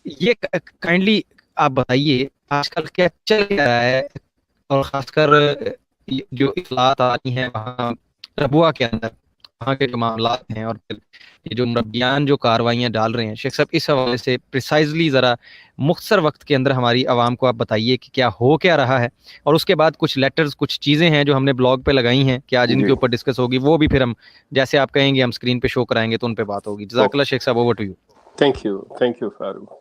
یہ کائنڈلی آپ بتائیے آج کل کیا چل رہا ہے، اور خاص کر جو اطلاعات آ رہی ہیں وہاں ربوا کے اندر، وہاں کے جو معاملات ہیں، اور پھر یہ جو مربیان جو کاروائیاں ڈال رہے ہیں، شیخ صاحب اس حوالے سے پریسائزلی ذرا مختصر وقت کے اندر ہماری عوام کو آپ بتائیے کہ کیا ہو کیا رہا ہے، اور اس کے بعد کچھ لیٹرز، کچھ چیزیں ہیں جو ہم نے بلاگ پہ لگائی ہیں کہ آج ان جی کے اوپر ڈسکس ہوگی، وہ بھی پھر ہم جیسے آپ کہیں گے ہم اسکرین پہ شو کرائیں گے تو ان پہ بات ہوگی. جزاک اللہ اوکے، شیخ صاحب، over to you. Thank you Farooq.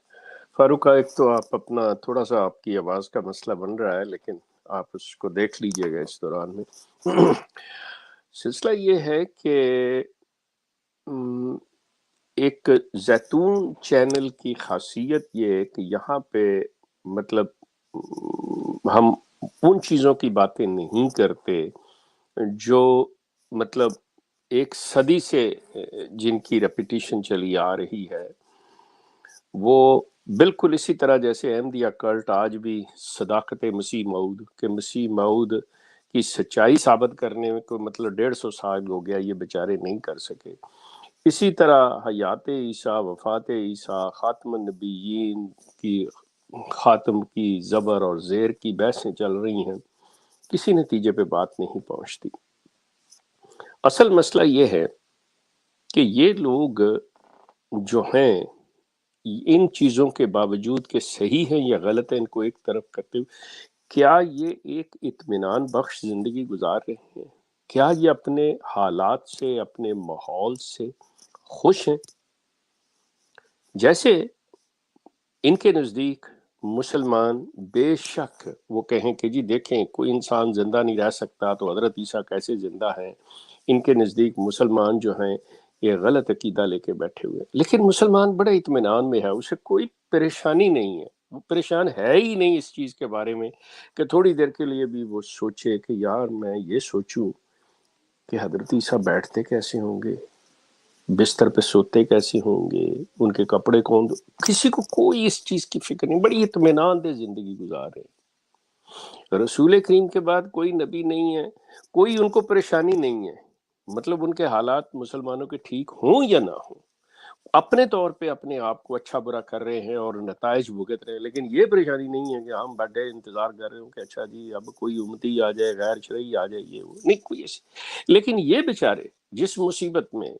Farooq ایک تو آپ اپنا تھوڑا سا آپ کی آواز کا مسئلہ بن رہا ہے، لیکن آپ اس کو دیکھ لیجئے گا اس دوران میں. سلسلہ یہ ہے کہ ایک زیتون چینل کی خاصیت یہ ہے کہ یہاں پہ مطلب ہم ان چیزوں کی باتیں نہیں کرتے جو مطلب ایک صدی سے جن کی ریپیٹیشن چلی آ رہی ہے. وہ بالکل اسی طرح جیسے احمدیہ کلٹ آج بھی صداقت مسیح موعود کہ مسیح موعود کی سچائی ثابت کرنے میں کوئی مطلب 150 سال ہو گیا، یہ بیچارے نہیں کر سکے. اسی طرح حیات عیسیٰ، وفات عیسیٰ، خاتم النبیین کی خاتم کی زبر اور زیر کی بحثیں چل رہی ہیں، کسی نتیجے پہ بات نہیں پہنچتی. اصل مسئلہ یہ ہے کہ یہ لوگ جو ہیں ان چیزوں کے باوجود کہ صحیح ہیں یا غلط ہیں، ان کو ایک طرف کرتے ہوئے کیا یہ ایک اطمینان بخش زندگی گزار رہے ہیں؟ کیا یہ اپنے حالات سے، اپنے ماحول سے خوش ہیں؟ جیسے ان کے نزدیک مسلمان بے شک وہ کہیں کہ جی دیکھیں کوئی انسان زندہ نہیں رہ سکتا تو حضرت عیسیٰ کیسے زندہ ہیں. ان کے نزدیک مسلمان جو ہیں یہ غلط عقیدہ لے کے بیٹھے ہوئے، لیکن مسلمان بڑے اطمینان میں ہے، اسے کوئی پریشانی نہیں ہے، وہ پریشان ہے ہی نہیں اس چیز کے بارے میں کہ تھوڑی دیر کے لیے بھی وہ سوچے کہ یار میں یہ سوچوں کہ حضرت عیسیٰ بیٹھتے کیسے ہوں گے، بستر پہ سوتے کیسے ہوں گے، ان کے کپڑے کون کسی کو کوئی اس چیز کی فکر نہیں، بڑی اطمینان دہ زندگی گزار رہے. رسول کریم کے بعد کوئی نبی نہیں ہے، کوئی ان کو پریشانی نہیں ہے، مطلب ان کے حالات مسلمانوں کے ٹھیک ہوں یا نہ ہوں، اپنے طور پہ اپنے آپ کو اچھا برا کر رہے ہیں اور نتائج بھگت رہے ہیں. لیکن یہ پریشانی نہیں ہے کہ ہم بیٹھے انتظار کر رہے ہوں کہ اچھا جی اب کوئی امتی آ جائے، غیر شرعی آ جائے، یہ وہ نہیں کوئی ایسی. لیکن یہ بیچارے جس مصیبت میں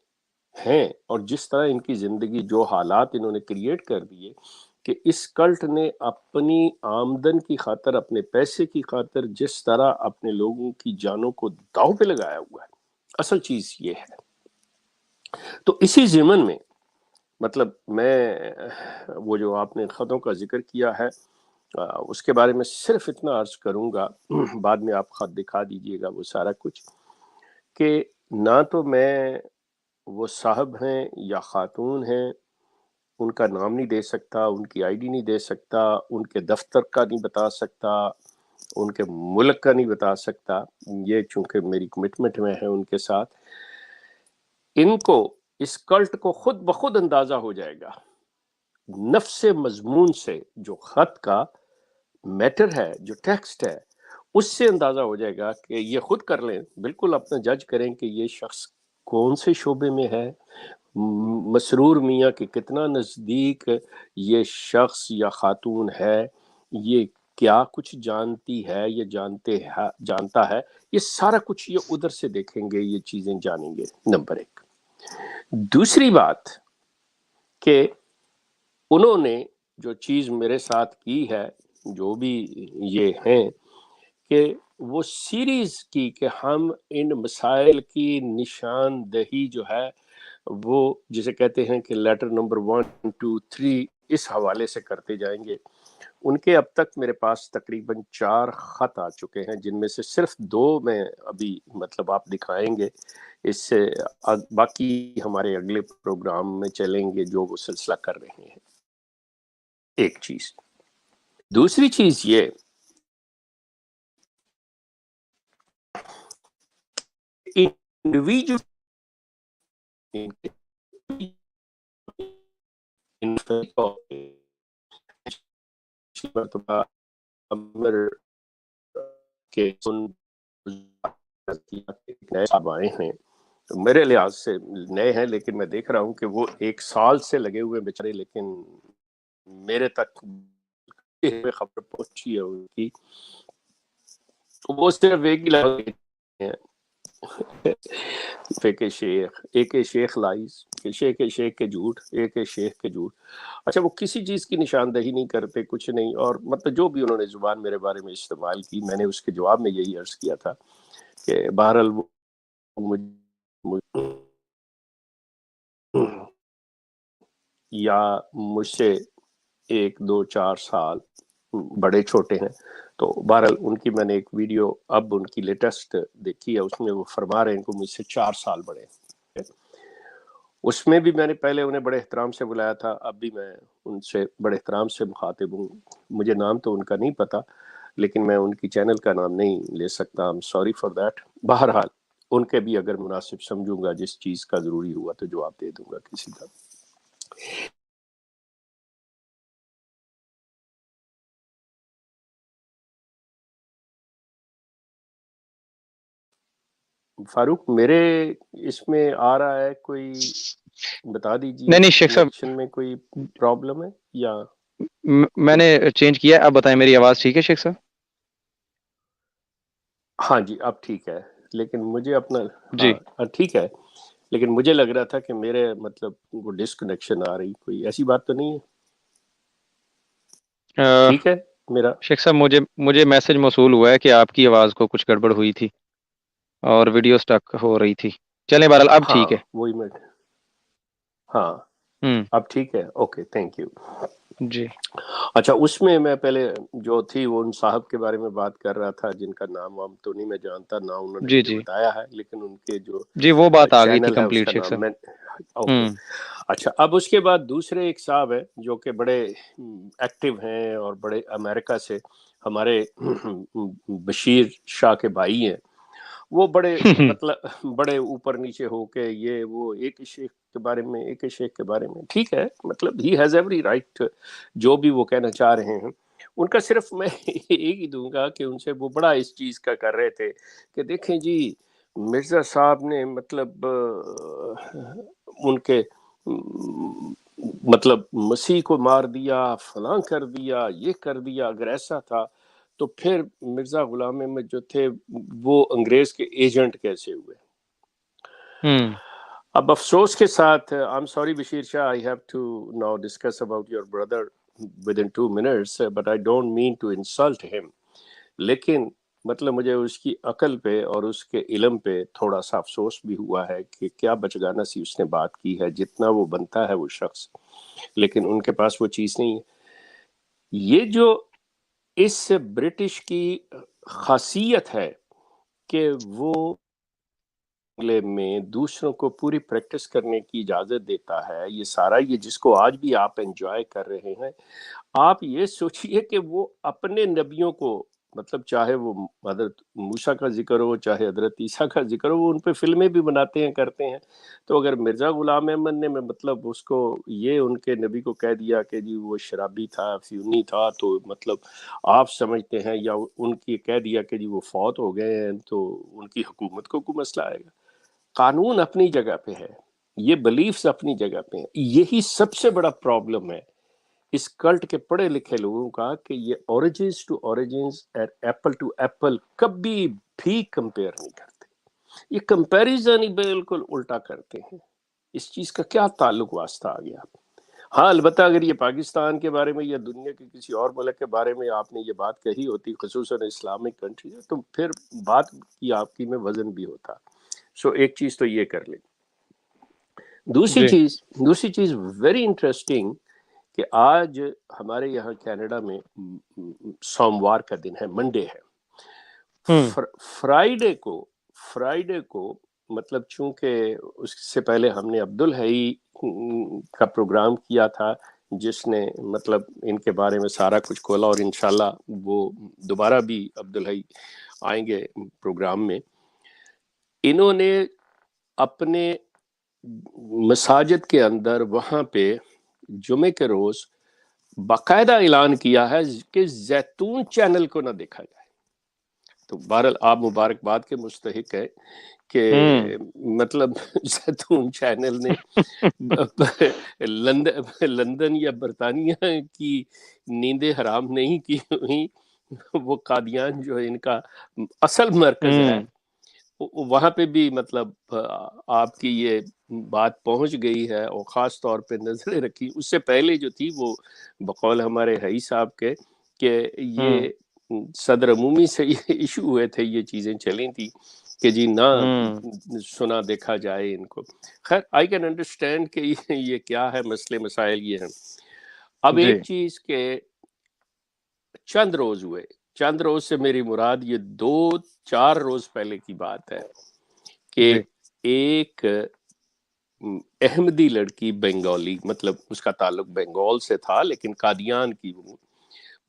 ہیں اور جس طرح ان کی زندگی، جو حالات انہوں نے کریٹ کر دیے کہ اس کلٹ نے اپنی آمدن کی خاطر، اپنے پیسے کی خاطر جس طرح اپنے لوگوں کی جانوں کو داؤ پہ لگایا ہوا ہے، اصل چیز یہ ہے. تو اسی ضمن میں مطلب میں وہ جو آپ نے خطوں کا ذکر کیا ہے اس کے بارے میں صرف اتنا عرض کروں گا، بعد میں آپ خط دکھا دیجئے گا وہ سارا کچھ، کہ نہ تو میں وہ صاحب ہیں یا خاتون ہیں ان کا نام نہیں دے سکتا، ان کی آئی ڈی نہیں دے سکتا، ان کے دفتر کا نہیں بتا سکتا، ان کے ملک کا نہیں بتا سکتا، یہ چونکہ میری کمٹمنٹ میں ہے ان کے ساتھ. ان کو اس کلٹ کو خود بخود اندازہ ہو جائے گا نفس مضمون سے، جو خط کا میٹر ہے، جو ٹیکسٹ ہے، اس سے اندازہ ہو جائے گا کہ یہ خود کر لیں، بالکل اپنا جج کریں کہ یہ شخص کون سے شعبے میں ہے، مسرور میاں کے کتنا نزدیک یہ شخص یا خاتون ہے، یہ کیا کچھ جانتی ہے، یہ جانتا ہے، یہ سارا کچھ یہ ادھر سے دیکھیں گے، یہ چیزیں جانیں گے. نمبر ایک. دوسری بات کہ انہوں نے جو چیز میرے ساتھ کی ہے، جو بھی یہ ہیں کہ وہ سیریز کی کہ ہم ان مسائل کی نشاندہی جو ہے وہ جسے کہتے ہیں کہ لیٹر نمبر 1 2 3 اس حوالے سے کرتے جائیں گے. ان کے اب تک میرے پاس تقریباً 4 خط آ چکے ہیں، جن میں سے صرف 2 میں ابھی مطلب آپ دکھائیں گے، اس سے باقی ہمارے اگلے پروگرام میں چلیں گے جو وہ سلسلہ کر رہے ہیں. ایک چیز. دوسری چیز یہ انڈیویجول کے نئے صاحب آئے ہیں، میرے لحاظ سے نئے ہیں، لیکن میں دیکھ رہا ہوں کہ وہ 1 سال سے لگے ہوئے بیچارے، لیکن میرے تک خبر پہنچی ہے ان کی، وہ صرف ایک ہی لفظ ہیں، ایک شیخ لائز، شیخ کے جھوٹ، ایک شیخ کے جھوٹ. اچھا وہ کسی چیز کی نشاندہی نہیں کرتے، کچھ نہیں، اور مطلب جو بھی انہوں نے زبان میرے بارے میں استعمال کی، میں نے اس کے جواب میں یہی عرض کیا تھا کہ بہرحال وہ یا مجھ سے 1 2 4 سال بڑے چھوٹے ہیں، تو بہرحال ان کی میں نے ایک ویڈیو اب ان کی لیٹسٹ دیکھی ہے، اس میں وہ فرما رہے ہیں کہ مجھ سے 4 سال بڑے ہیں. اس میں بھی میں نے پہلے انہیں بڑے احترام سے بلایا تھا، اب بھی میں ان سے بڑے احترام سے مخاطب ہوں. مجھے نام تو ان کا نہیں پتا، لیکن میں ان کی چینل کا نام نہیں لے سکتا، I'm sorry for that. بہرحال ان کے بھی اگر مناسب سمجھوں گا، جس چیز کا ضروری ہوا تو جواب دے دوں گا کسی کا. فاروق میرے اس میں آ رہا ہے، کوئی بتا دیجئے نہیں شیخ صاحب، کنیکشن میں کوئی پرابلم ہے یا میں نے چینج کیا ہے. اب بتائیں میری آواز ٹھیک ہے شیخ صاحب؟ ہاں جی اب ٹھیک ہے، لیکن مجھے اپنا جی ہاں ٹھیک ہے، لیکن مجھے لگ رہا تھا کہ میرے مطلب وہ ڈسکنیکشن آ رہی، کوئی ایسی بات تو نہیں ہے؟ ٹھیک ہے میرا. شیخ صاحب مجھے میسج موصول ہوا ہے کہ آپ کی آواز کو کچھ گڑبڑ ہوئی تھی اور ویڈیو سٹک ہو رہی تھی. چلیں بہرحال اب ہاں ٹھیک ہے. وہی میں ہاں اب ٹھیک ہے، اوکے تھینک یو. جی اچھا اس میں پہلے جو تھی وہ ان صاحب کے بارے میں بات کر رہا تھا، جن کا نام وام تو نہیں میں جانتا، نہ انہوں نے جی مجھے جی بتایا ہے، لیکن ان کے جو جی وہ بات آ گئی تھی چینل ہے اس کمپلیٹ کا شیخ نام صاحب. میں اوکے. اچھا اب اس کے بعد دوسرے ایک صاحب ہیں جو کہ بڑے ایکٹیو ہیں اور بڑے امریکہ سے ہمارے بشیر شاہ کے بھائی ہیں، وہ بڑے مطلب بڑے اوپر نیچے ہو کے یہ وہ ایک شیخ کے بارے میں، ایک شیخ کے بارے میں، ٹھیک ہے مطلب ہی ہیز ایوری رائٹ جو بھی وہ کہنا چاہ رہے ہیں. ان کا صرف میں ایک ہی دوں گا کہ ان سے وہ بڑا اس چیز کا کر رہے تھے کہ دیکھیں جی مرزا صاحب نے مطلب ان کے مطلب مسیح کو مار دیا، فلاں کر دیا، یہ کر دیا. اگر ایسا تھا تو پھر مرزا غلام احمد جو تھے وہ انگریز کے ایجنٹ کیسے ہوئے؟ اب افسوس کے ساتھ I'm sorry Bashir Shah I have to now discuss about your brother within 2 minutes but I don't mean to insult him. لیکن مطلب مجھے اس کی عقل پہ اور اس کے علم پہ تھوڑا سا افسوس بھی ہوا ہے کہ کیا بچگانہ سی اس نے بات کی ہے، جتنا وہ بنتا ہے وہ شخص، لیکن ان کے پاس وہ چیز نہیں ہے. یہ جو اس برٹش کی خاصیت ہے کہ وہ معاملے میں دوسروں کو پوری پریکٹس کرنے کی اجازت دیتا ہے، یہ سارا یہ جس کو آج بھی آپ انجوائے کر رہے ہیں، آپ یہ سوچئے کہ وہ اپنے نبیوں کو مطلب چاہے وہ حضرت موسیٰ کا ذکر ہو، چاہے حضرت عیسیٰ کا ذکر ہو، وہ ان پہ فلمیں بھی بناتے ہیں، کرتے ہیں. تو اگر مرزا غلام احمد نے مطلب اس کو یہ ان کے نبی کو کہہ دیا کہ جی وہ شرابی تھا، فیونی تھا، تو مطلب آپ سمجھتے ہیں، یا ان کی کہہ دیا کہ جی وہ فوت ہو گئے ہیں تو ان کی حکومت کو کوئی مسئلہ آئے گا؟ قانون اپنی جگہ پہ ہے، یہ بلیفز اپنی جگہ پہ ہیں. یہی سب سے بڑا پرابلم ہے اس کلٹ کے پڑھے لکھے لوگوں کا کہ یہ oranges to oranges apple to apple کبھی بھی کمپیئر نہیں کرتے، یہ کمپیریزن ہی بالکل الٹا کرتے ہیں. اس چیز کا کیا تعلق واسطہ آ گیا؟ ہاں البتہ اگر یہ پاکستان کے بارے میں یا دنیا کے کسی اور ملک کے بارے میں آپ نے یہ بات کہی ہوتی، خصوصاً اسلامک کنٹری، تو پھر بات کی آپ کی میں وزن بھی ہوتا. سو ایک چیز تو یہ کر لیں. دوسری چیز ویری انٹرسٹنگ کہ آج ہمارے یہاں کینیڈا میں سوموار کا دن ہے، منڈے ہے. فرائیڈے کو مطلب چونکہ اس سے پہلے ہم نے عبدالحی کا پروگرام کیا تھا جس نے مطلب ان کے بارے میں سارا کچھ کھولا، اور انشاءاللہ وہ دوبارہ بھی عبدالحی آئیں گے پروگرام میں. انہوں نے اپنے مساجد کے اندر وہاں پہ جمعے کے روز باقاعدہ اعلان کیا ہے کہ زیتون چینل کو نہ دیکھا جائے. تو بہرحال آپ مبارکباد کے مستحق ہے کہ مطلب زیتون چینل نے لندن یا برطانیہ کی نیندیں حرام نہیں کی ہوئی، وہ قادیان جو ان کا اصل مرکز ہے وہاں پہ بھی مطلب آپ کی یہ بات پہنچ گئی ہے، اور خاص طور پہ نظریں رکھی اس سے پہلے جو تھی وہ بقول ہمارے حئی صاحب کے کہ یہ صدر عمومی سے یہ ایشو ہوئے تھے، یہ چیزیں چلی تھی کہ جی نہ سنا دیکھا جائے ان کو. خیر آئی کین انڈرسٹینڈ کہ یہ کیا ہے، مسئلے مسائل یہ ہیں. اب ایک چیز کہ چند روز ہوئے، چند روز سے میری مراد یہ 2-4 روز پہلے کی بات ہے کہ ایک احمدی لڑکی بنگالی، مطلب اس کا تعلق بنگال سے تھا لیکن قادیان کی وہ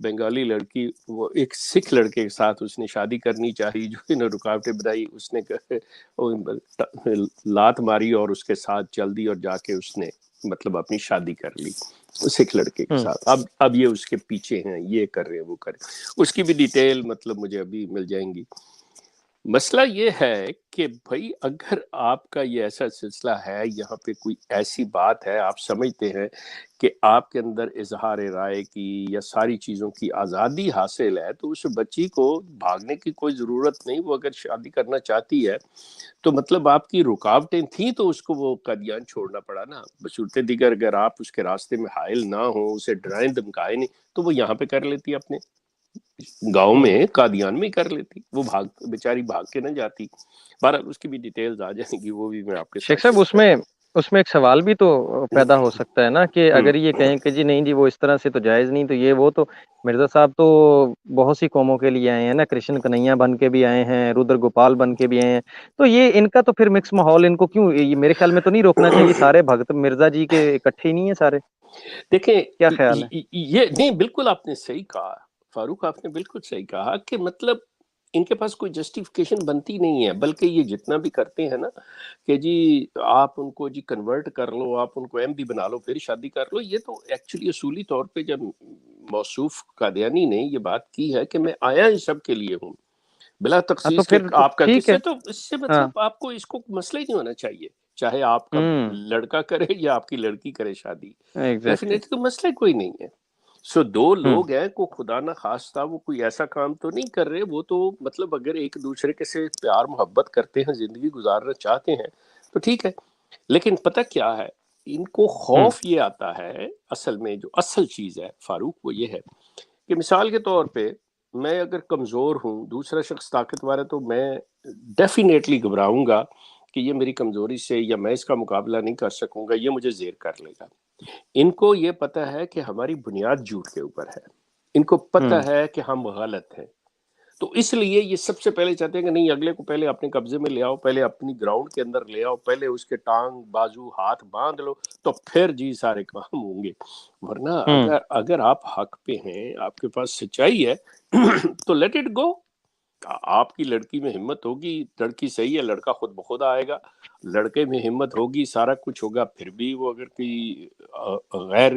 بنگالی لڑکی، وہ ایک سکھ لڑکے کے ساتھ اس نے شادی کرنی چاہی، جو انہوں رکاوٹیں بنائی، اس نے لات ماری اور اس کے ساتھ چل دی اور جا کے اس نے مطلب اپنی شادی کر لی سکھ لڑکے کے ساتھ. اب یہ اس کے پیچھے ہیں، یہ کر رہے ہیں وہ کر رہے ہیں، اس کی بھی ڈیٹیل مطلب مجھے ابھی مل جائیں گی. مسئلہ یہ ہے کہ بھائی اگر آپ کا یہ ایسا سلسلہ ہے، یہاں پہ کوئی ایسی بات ہے، آپ سمجھتے ہیں کہ آپ کے اندر اظہار رائے کی یا ساری چیزوں کی آزادی حاصل ہے، تو اس بچی کو بھاگنے کی کوئی ضرورت نہیں. وہ اگر شادی کرنا چاہتی ہے تو مطلب آپ کی رکاوٹیں تھیں تو اس کو وہ قادیان چھوڑنا پڑا نا. بصورت دیگر اگر آپ اس کے راستے میں حائل نہ ہوں، اسے ڈرائیں دھمکائے نہیں، تو وہ یہاں پہ کر لیتی اپنے گاؤں میں، قادیان میں کر لیتی. وہ بیچاری بھاگ کے نہ جاتی. بہرحال اس کی بھی ڈیٹیلز آ جائیں گی، وہ بھی میں آپ کے شیخ ساتھ صاحب اس میں ایک سوال بھی تو پیدا ہو سکتا ہے نا کہ اگر یہ کہیں کہ جی نہیں جی وہ اس طرح سے تو جائز نہیں، تو یہ وہ تو مرزا صاحب تو بہت سی قوموں کے لیے آئے ہیں نا، کرشن کنہیا بن کے بھی آئے ہیں، رودر گوپال بن کے بھی آئے ہیں، تو یہ ان کا تو پھر مکس ماحول، ان کو کیوں یہ میرے خیال میں تو نہیں روکنا چاہیے؟ سارے بھگت مرزا جی کے اکٹھے ہی نہیں ہیں سارے؟ دیکھیں کیا خیال ہے؟ یہ نہیں، بالکل آپ نے صحیح کہا فاروق، آپ نے بالکل صحیح کہا کہ مطلب ان کے پاس کوئی جسٹیفیکیشن بنتی نہیں ہے، بلکہ یہ جتنا بھی کرتے ہیں نا کہ جی آپ ان کو جی کنورٹ کر لو، آپ ان کو ایم ڈی بنا لو، پھر شادی کر لو. یہ تو ایکچولی اصولی طور پہ جب موصوف قادیانی نے یہ بات کی ہے کہ میں آیا ان سب کے لیے ہوں بلا تو تخصیص کہ پھر آپ کا ٹھیک کس ہے. سے، تو اس سے مطلب آپ کو اس کو مسئلہ ہی نہیں ہونا چاہیے، چاہے آپ کا لڑکا کرے یا آپ کی لڑکی کرے شادی، ایگزیکٹلی. ڈیفینیٹلی تو مسئلہ کوئی نہیں ہے. سو دو لوگ ہیں کو خدا نہ خواستہ وہ کوئی ایسا کام تو نہیں کر رہے، وہ تو مطلب اگر ایک دوسرے کے سے پیار محبت کرتے ہیں، زندگی گزارنا چاہتے ہیں تو ٹھیک ہے. لیکن پتہ کیا ہے، ان کو خوف یہ آتا ہے، اصل میں جو اصل چیز ہے فاروق وہ یہ ہے کہ مثال کے طور پہ میں اگر کمزور ہوں، دوسرا شخص طاقتور ہے، تو میں ڈیفینیٹلی گھبراؤں گا کہ یہ میری کمزوری سے یا میں اس کا مقابلہ نہیں کر سکوں گا، یہ مجھے زیر کر لے گا. ان کو یہ پتہ ہے کہ ہماری بنیاد جھوٹ کے اوپر ہے، ان کو پتہ ہے کہ ہم غلط ہیں، تو اس لیے یہ سب سے پہلے چاہتے ہیں کہ نہیں، اگلے کو پہلے اپنے قبضے میں لے آؤ، پہلے اپنی گراؤنڈ کے اندر لے آؤ، پہلے اس کے ٹانگ بازو ہاتھ باندھ لو، تو پھر جی سارے کام ہوں گے. ورنہ اگر آپ حق پہ ہیں، آپ کے پاس سچائی ہے تو لیٹ اٹ گو. آپ کی لڑکی میں ہمت ہوگی، لڑکی صحیح ہے، لڑکا خود بخود آئے گا. لڑکے میں ہمت ہوگی، سارا کچھ ہوگا، پھر بھی وہ اگر کوئی غیر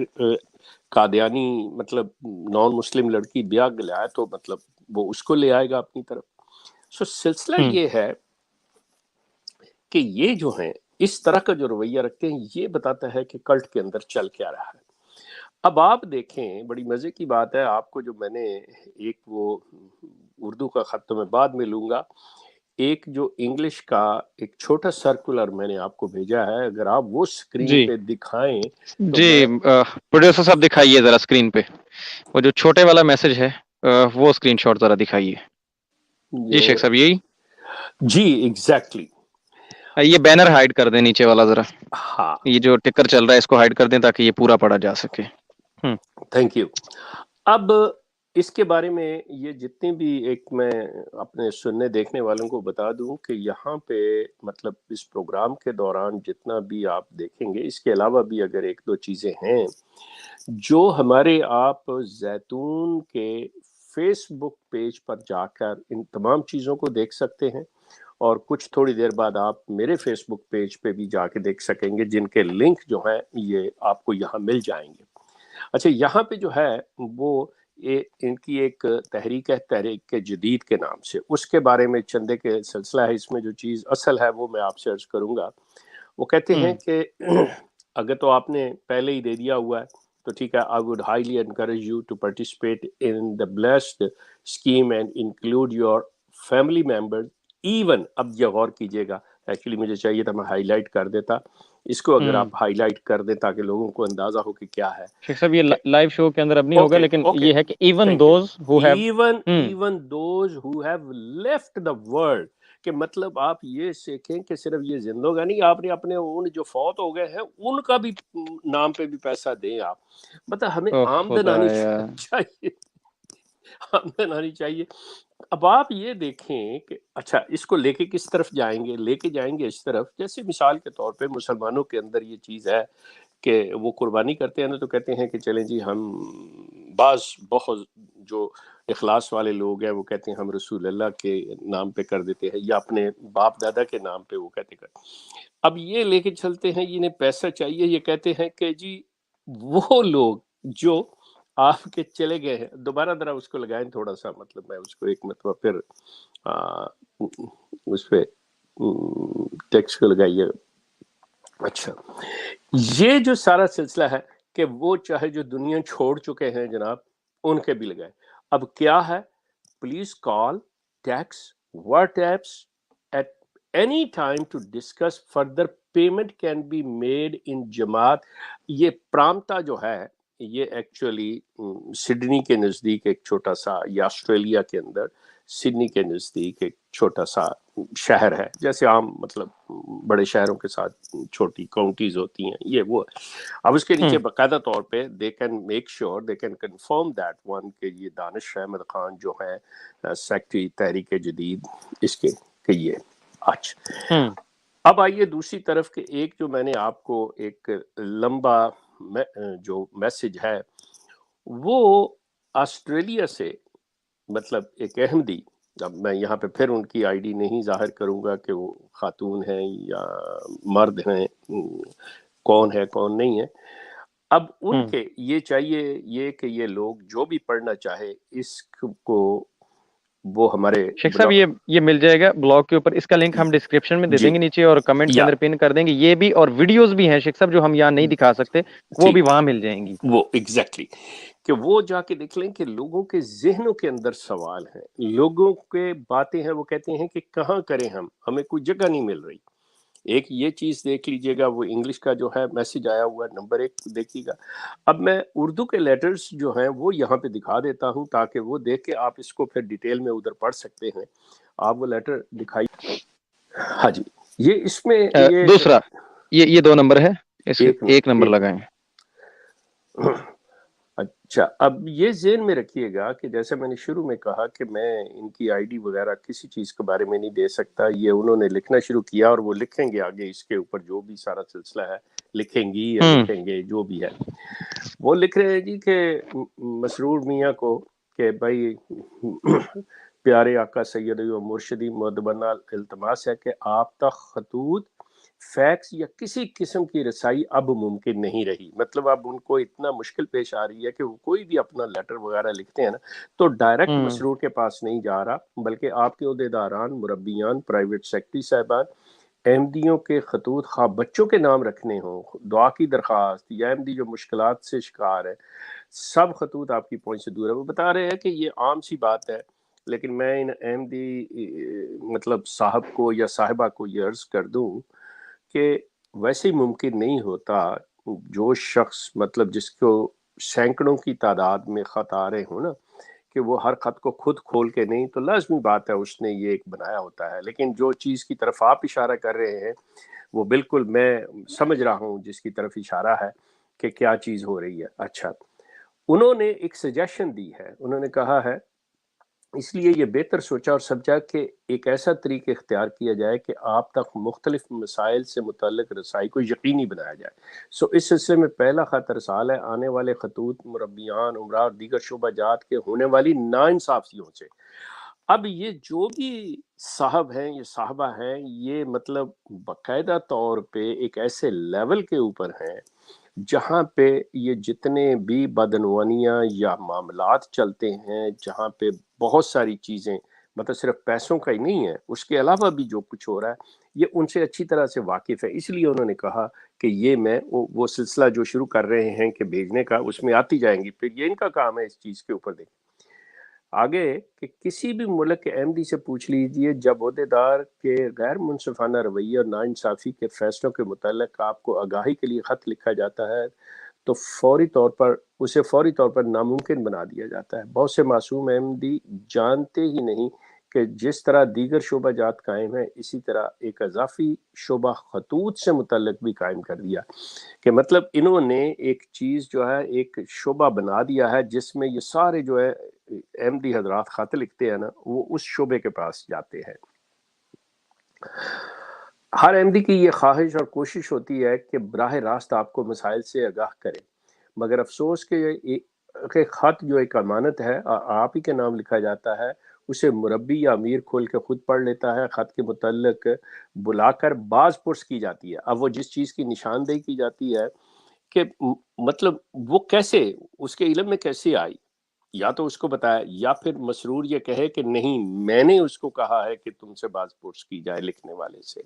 قادیانی مطلب نان مسلم لڑکی بیاہ لائے تو مطلب وہ اس کو لے آئے گا اپنی طرف. سو سلسلہ یہ ہے کہ یہ جو ہیں اس طرح کا جو رویہ رکھتے ہیں، یہ بتاتا ہے کہ کلٹ کے اندر چل کیا رہا ہے. اب آپ دیکھیں، بڑی مزے کی بات ہے، آپ کو جو میں نے ایک وہ اردو کا خط تو میں بعد میں لوں گا، ایک جو انگلش کا ایک چھوٹا سرکولر میں نے آپ کو بھیجا ہے، اگر آپ وہ سکرین پہ دکھائیں تو جی پروڈیوسر صاحب دکھائیے ذرا اسکرین پہ وہ جو چھوٹے والا میسج ہے، وہ اسکرین شاٹ ذرا دکھائیے. جی شیخ صاحب یہی جی ایگزیکٹلی. یہ بینر ہائیڈ کر دیں نیچے والا ذرا، ہاں یہ جو ٹکر چل رہا ہے اس کو ہائیڈ کر دیں تاکہ یہ پورا پڑھا جا سکے. Thank you. اب اس کے بارے میں یہ جتنے بھی ایک میں اپنے سننے دیکھنے والوں کو بتا دوں کہ یہاں پہ مطلب اس پروگرام کے دوران جتنا بھی آپ دیکھیں گے، اس کے علاوہ بھی اگر ایک دو چیزیں ہیں جو ہمارے آپ زیتون کے فیس بک پیج پر جا کر ان تمام چیزوں کو دیکھ سکتے ہیں، اور کچھ تھوڑی دیر بعد آپ میرے فیس بک پیج پہ بھی جا کے دیکھ سکیں گے، جن کے لنک جو ہیں یہ آپ کو یہاں مل جائیں گے. اچھا، یہاں پہ جو ہے وہ ان کی ایک تحریک ہے تحریک جدید کے نام سے، اس کے بارے میں چندے کے سلسلہ ہے، اس میں جو چیز اصل ہے وہ میں آپ سے عرض کروں گا۔ وہ کہتے ہیں کہ اگر تو آپ نے پہلے ہی دے دیا ہوا ہے تو ٹھیک ہے، I would highly encourage you to participate in the blessed scheme and include your family members even۔ اب یہ غور کیجئے گا، ایکچولی مجھے چاہیے تھا میں ہائی لائٹ کر دیتا اس کو، اگر آپ ہائی لائٹ کر دیں تاکہ لوگوں کو اندازہ ہو کہ کیا ہے۔ شیخ صاحب یہ لائیو شو کے اندر اب نہیں ہوگا، اوکے لیکن اوکے یہ ہے کہ even thank those who have even those who have left the world, کہ مطلب آپ یہ سیکھیں کہ صرف یہ زندگانی آپ نے اپنے ان جو فوت ہو گئے ہیں ان کا بھی نام پہ بھی پیسہ دیں آپ، مطلب ہمیں آمدن آنی چاہیے، آمدن آنی چاہیے۔ اب آپ یہ دیکھیں کہ اچھا اس کو لے کے کس طرف جائیں گے، لے کے جائیں گے اس طرف، جیسے مثال کے طور پہ مسلمانوں کے اندر یہ چیز ہے کہ وہ قربانی کرتے ہیں نا تو کہتے ہیں کہ چلیں جی ہم بعض بہت جو اخلاص والے لوگ ہیں وہ کہتے ہیں ہم رسول اللہ کے نام پہ کر دیتے ہیں یا اپنے باپ دادا کے نام پہ وہ کہتے ہیں۔ اب یہ لے کے چلتے ہیں انہیں پیسہ چاہیے، یہ کہتے ہیں کہ جی وہ لوگ جو آپ کے چلے گئے ہیں، دوبارہ ذرا اس کو لگائیں تھوڑا سا، مطلب میں اس کو ایک مرتبہ پھر اس پہ ٹیکسٹ کو لگائیے۔ اچھا یہ جو سارا سلسلہ ہے کہ وہ چاہے جو دنیا چھوڑ چکے ہیں جناب ان کے بھی لگائے۔ اب کیا ہے، پلیز کال، ٹیکس، واٹ ایپس at any time to discuss further, payment can be made in جماعت۔ یہ پرامتا جو ہے یہ ایکچولی سڈنی کے نزدیک ایک چھوٹا سا، یا آسٹریلیا کے اندر سڈنی کے نزدیک ایک چھوٹا سا شہر ہے، جیسے عام مطلب بڑے شہروں کے ساتھ چھوٹی کاؤنٹیز ہوتی ہیں، یہ وہ۔ اب اس کے نیچے باقاعدہ طور پہ they can make sure, they can confirm that one کہ یہ دانش احمد خان جو ہے سیکٹری تحریک جدید اس کے کہ یہ اچھا۔ اب آئیے دوسری طرف کہ ایک جو میں نے آپ کو ایک لمبا جو میسج ہے وہ آسٹریلیا سے، مطلب ایک احمدی، اب میں یہاں پہ پھر ان کی آئی ڈی نہیں ظاہر کروں گا کہ وہ خاتون ہیں یا مرد ہیں، کون ہے کون نہیں ہے۔ اب ان کے یہ چاہیے یہ کہ یہ لوگ جو بھی پڑھنا چاہے اس کو وہ ہمارے شیخ صاحب یہ مل جائے گا بلاگ کے اوپر، اس کا لنک ہم ڈسکرپشن میں دے دیں گے نیچے اور کمنٹ کے اندر پن کر دیں گے۔ یہ بھی اور ویڈیوز بھی ہیں شیخ صاحب جو ہم یہاں نہیں دکھا سکتے، وہ بھی وہاں مل جائیں گی۔ وہ ایگزیکٹلی کہ وہ جا کے دیکھ لیں کہ لوگوں کے ذہنوں کے اندر سوال ہیں، لوگوں کے باتیں ہیں، وہ کہتے ہیں کہ کہاں کریں ہمیں کوئی جگہ نہیں مل رہی۔ ایک یہ چیز دیکھ لیجئے گا، وہ انگلش کا جو ہے میسج آیا ہوا ہے نمبر 1 دیکھیے گا۔ اب میں اردو کے لیٹرز جو ہیں وہ یہاں پہ دکھا دیتا ہوں تاکہ وہ دیکھ کے آپ اس کو پھر ڈیٹیل میں ادھر پڑھ سکتے ہیں۔ آپ وہ لیٹر دکھائیے۔ ہاں جی، یہ اس میں یہ دوسرا یہ 2 نمبر ہے، اس کے 1 نمبر لگائیں۔ اچھا اب یہ ذہن میں رکھیے گا کہ جیسے میں نے شروع میں کہا کہ میں ان کی آئی ڈی وغیرہ کسی چیز کے بارے میں نہیں دے سکتا، یہ انہوں نے لکھنا شروع کیا اور وہ لکھیں گے آگے اس کے اوپر جو بھی سارا سلسلہ ہے، لکھیں گی یا لکھیں گے جو بھی ہے۔ وہ لکھ رہے ہیں جی کہ مسرور میاں کو کہ بھائی پیارے آقا سیدی و مرشدی مدبنا التماس ہے کہ آپ تک خطوط، فیکس یا کسی قسم کی رسائی اب ممکن نہیں رہی۔ مطلب اب ان کو اتنا مشکل پیش آ رہی ہے کہ وہ کوئی بھی اپنا لیٹر وغیرہ لکھتے ہیں نا تو ڈائریکٹ مسرور کے پاس نہیں جا رہا، بلکہ آپ کے عہدیداران، مربیان، پرائیویٹ سیکٹری صاحبان، احمدیوں کے خطوط، خواہ بچوں کے نام رکھنے ہوں، دعا کی درخواست، یا احمدی جو مشکلات سے شکار ہے، سب خطوط آپ کی پہنچ سے دور ہے۔ وہ بتا رہے ہیں کہ یہ عام سی بات ہے، لیکن میں ان احمدی مطلب صاحب کو یا صاحبہ کو یہ عرض کر دوں کہ ویسے ہی ممکن نہیں ہوتا جو شخص مطلب جس کو سینکڑوں کی تعداد میں خط آ رہے ہوں نا کہ وہ ہر خط کو خود کھول کے نہیں، تو لازمی بات ہے اس نے یہ ایک بنایا ہوتا ہے۔ لیکن جو چیز کی طرف آپ اشارہ کر رہے ہیں وہ بالکل میں سمجھ رہا ہوں جس کی طرف اشارہ ہے کہ کیا چیز ہو رہی ہے۔ اچھا انہوں نے ایک سجیشن دی ہے، انہوں نے کہا ہے اس لیے یہ بہتر سوچا اور سمجھا کہ ایک ایسا طریقہ اختیار کیا جائے کہ آپ تک مختلف مسائل سے متعلق رسائی کو یقینی بنایا جائے۔ اس سلسلے میں پہلا خط ارسال ہے آنے والے خطوط مربیان، عمرہ اور دیگر شعبہ جات کے ہونے والی ناانصافیوں سے۔ اب یہ جو بھی صاحب ہیں، یہ صاحبہ ہیں، یہ مطلب باقاعدہ طور پہ ایک ایسے لیول کے اوپر ہیں جہاں پہ یہ جتنے بھی بدعنوانیاں یا معاملات چلتے ہیں، جہاں پہ بہت ساری چیزیں مطلب صرف پیسوں کا ہی نہیں ہے، اس کے علاوہ بھی جو کچھ ہو رہا ہے یہ ان سے اچھی طرح سے واقف ہے. اس لیے انہوں نے کہا کہ یہ میں وہ سلسلہ جو شروع کر رہے ہیں کہ بھیجنے کا، اس میں آتی جائیں گی، پھر یہ ان کا کام ہے اس چیز کے اوپر دیکھ آگے کہ کسی بھی ملک کے احمدی سے پوچھ لیجئے جب عہدیدار کے غیر منصفانہ رویے اور ناانصافی کے فیصلوں کے متعلق آپ کو آگاہی کے لیے خط لکھا جاتا ہے تو اسے فوری طور پر ناممکن بنا دیا جاتا ہے. بہت سے معصوم احمدی جانتے ہی نہیں کہ جس طرح دیگر شعبہ جات قائم ہیں، اسی طرح ایک اضافی شعبہ خطوط سے متعلق بھی قائم کر دیا، کہ مطلب انہوں نے ایک چیز جو ہے ایک شعبہ بنا دیا ہے جس میں یہ سارے جو ہے احمدی حضرات خط لکھتے ہیں نا، وہ اس شعبے کے پاس جاتے ہیں. ہر احمدی کی یہ خواہش اور کوشش ہوتی ہے کہ براہ راست آپ کو مسائل سے آگاہ کرے، مگر افسوس کہ خط جو ایک امانت ہے آپ ہی کے نام لکھا جاتا ہے، اسے مربی یا امیر کھول کے خود پڑھ لیتا ہے. خط کے متعلق بلا کر باز پرس کی جاتی ہے. اب وہ جس چیز کی نشاندہی کی جاتی ہے کہ مطلب وہ کیسے اس کے علم میں کیسے آئی، یا تو اس کو بتایا یا پھر مسرور یہ کہے کہ نہیں میں نے اس کو کہا ہے کہ تم سے باز پرس کی جائے لکھنے والے سے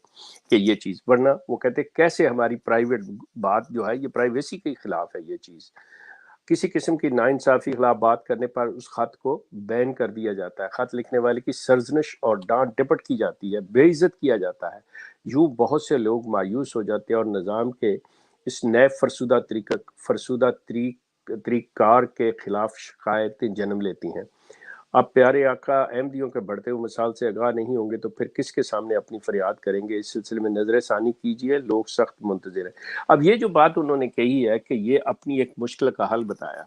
کہ یہ چیز، ورنہ وہ کہتے کیسے ہماری پرائیویٹ بات جو ہے یہ پرائیویسی کے خلاف ہے. یہ چیز کسی قسم کی ناانصافی خلاف بات کرنے پر اس خط کو بین کر دیا جاتا ہے. خط لکھنے والے کی سرزنش اور ڈانٹ ڈپٹ کی جاتی ہے، بے عزت کیا جاتا ہے. یوں بہت سے لوگ مایوس ہو جاتے ہیں اور نظام کے اس نئے فرسودہ طریق کار کے خلاف شکایتیں جنم لیتی ہیں. اب پیارے آقا احمدیوں کے بڑھتے ہوئے مثال سے آگاہ نہیں ہوں گے تو پھر کس کے سامنے اپنی فریاد کریں گے؟ اس سلسلے میں نظر ثانی کیجئے، لوگ سخت منتظر ہیں. اب یہ جو بات انہوں نے کہی ہے کہ یہ اپنی ایک مشکل کا حل بتایا.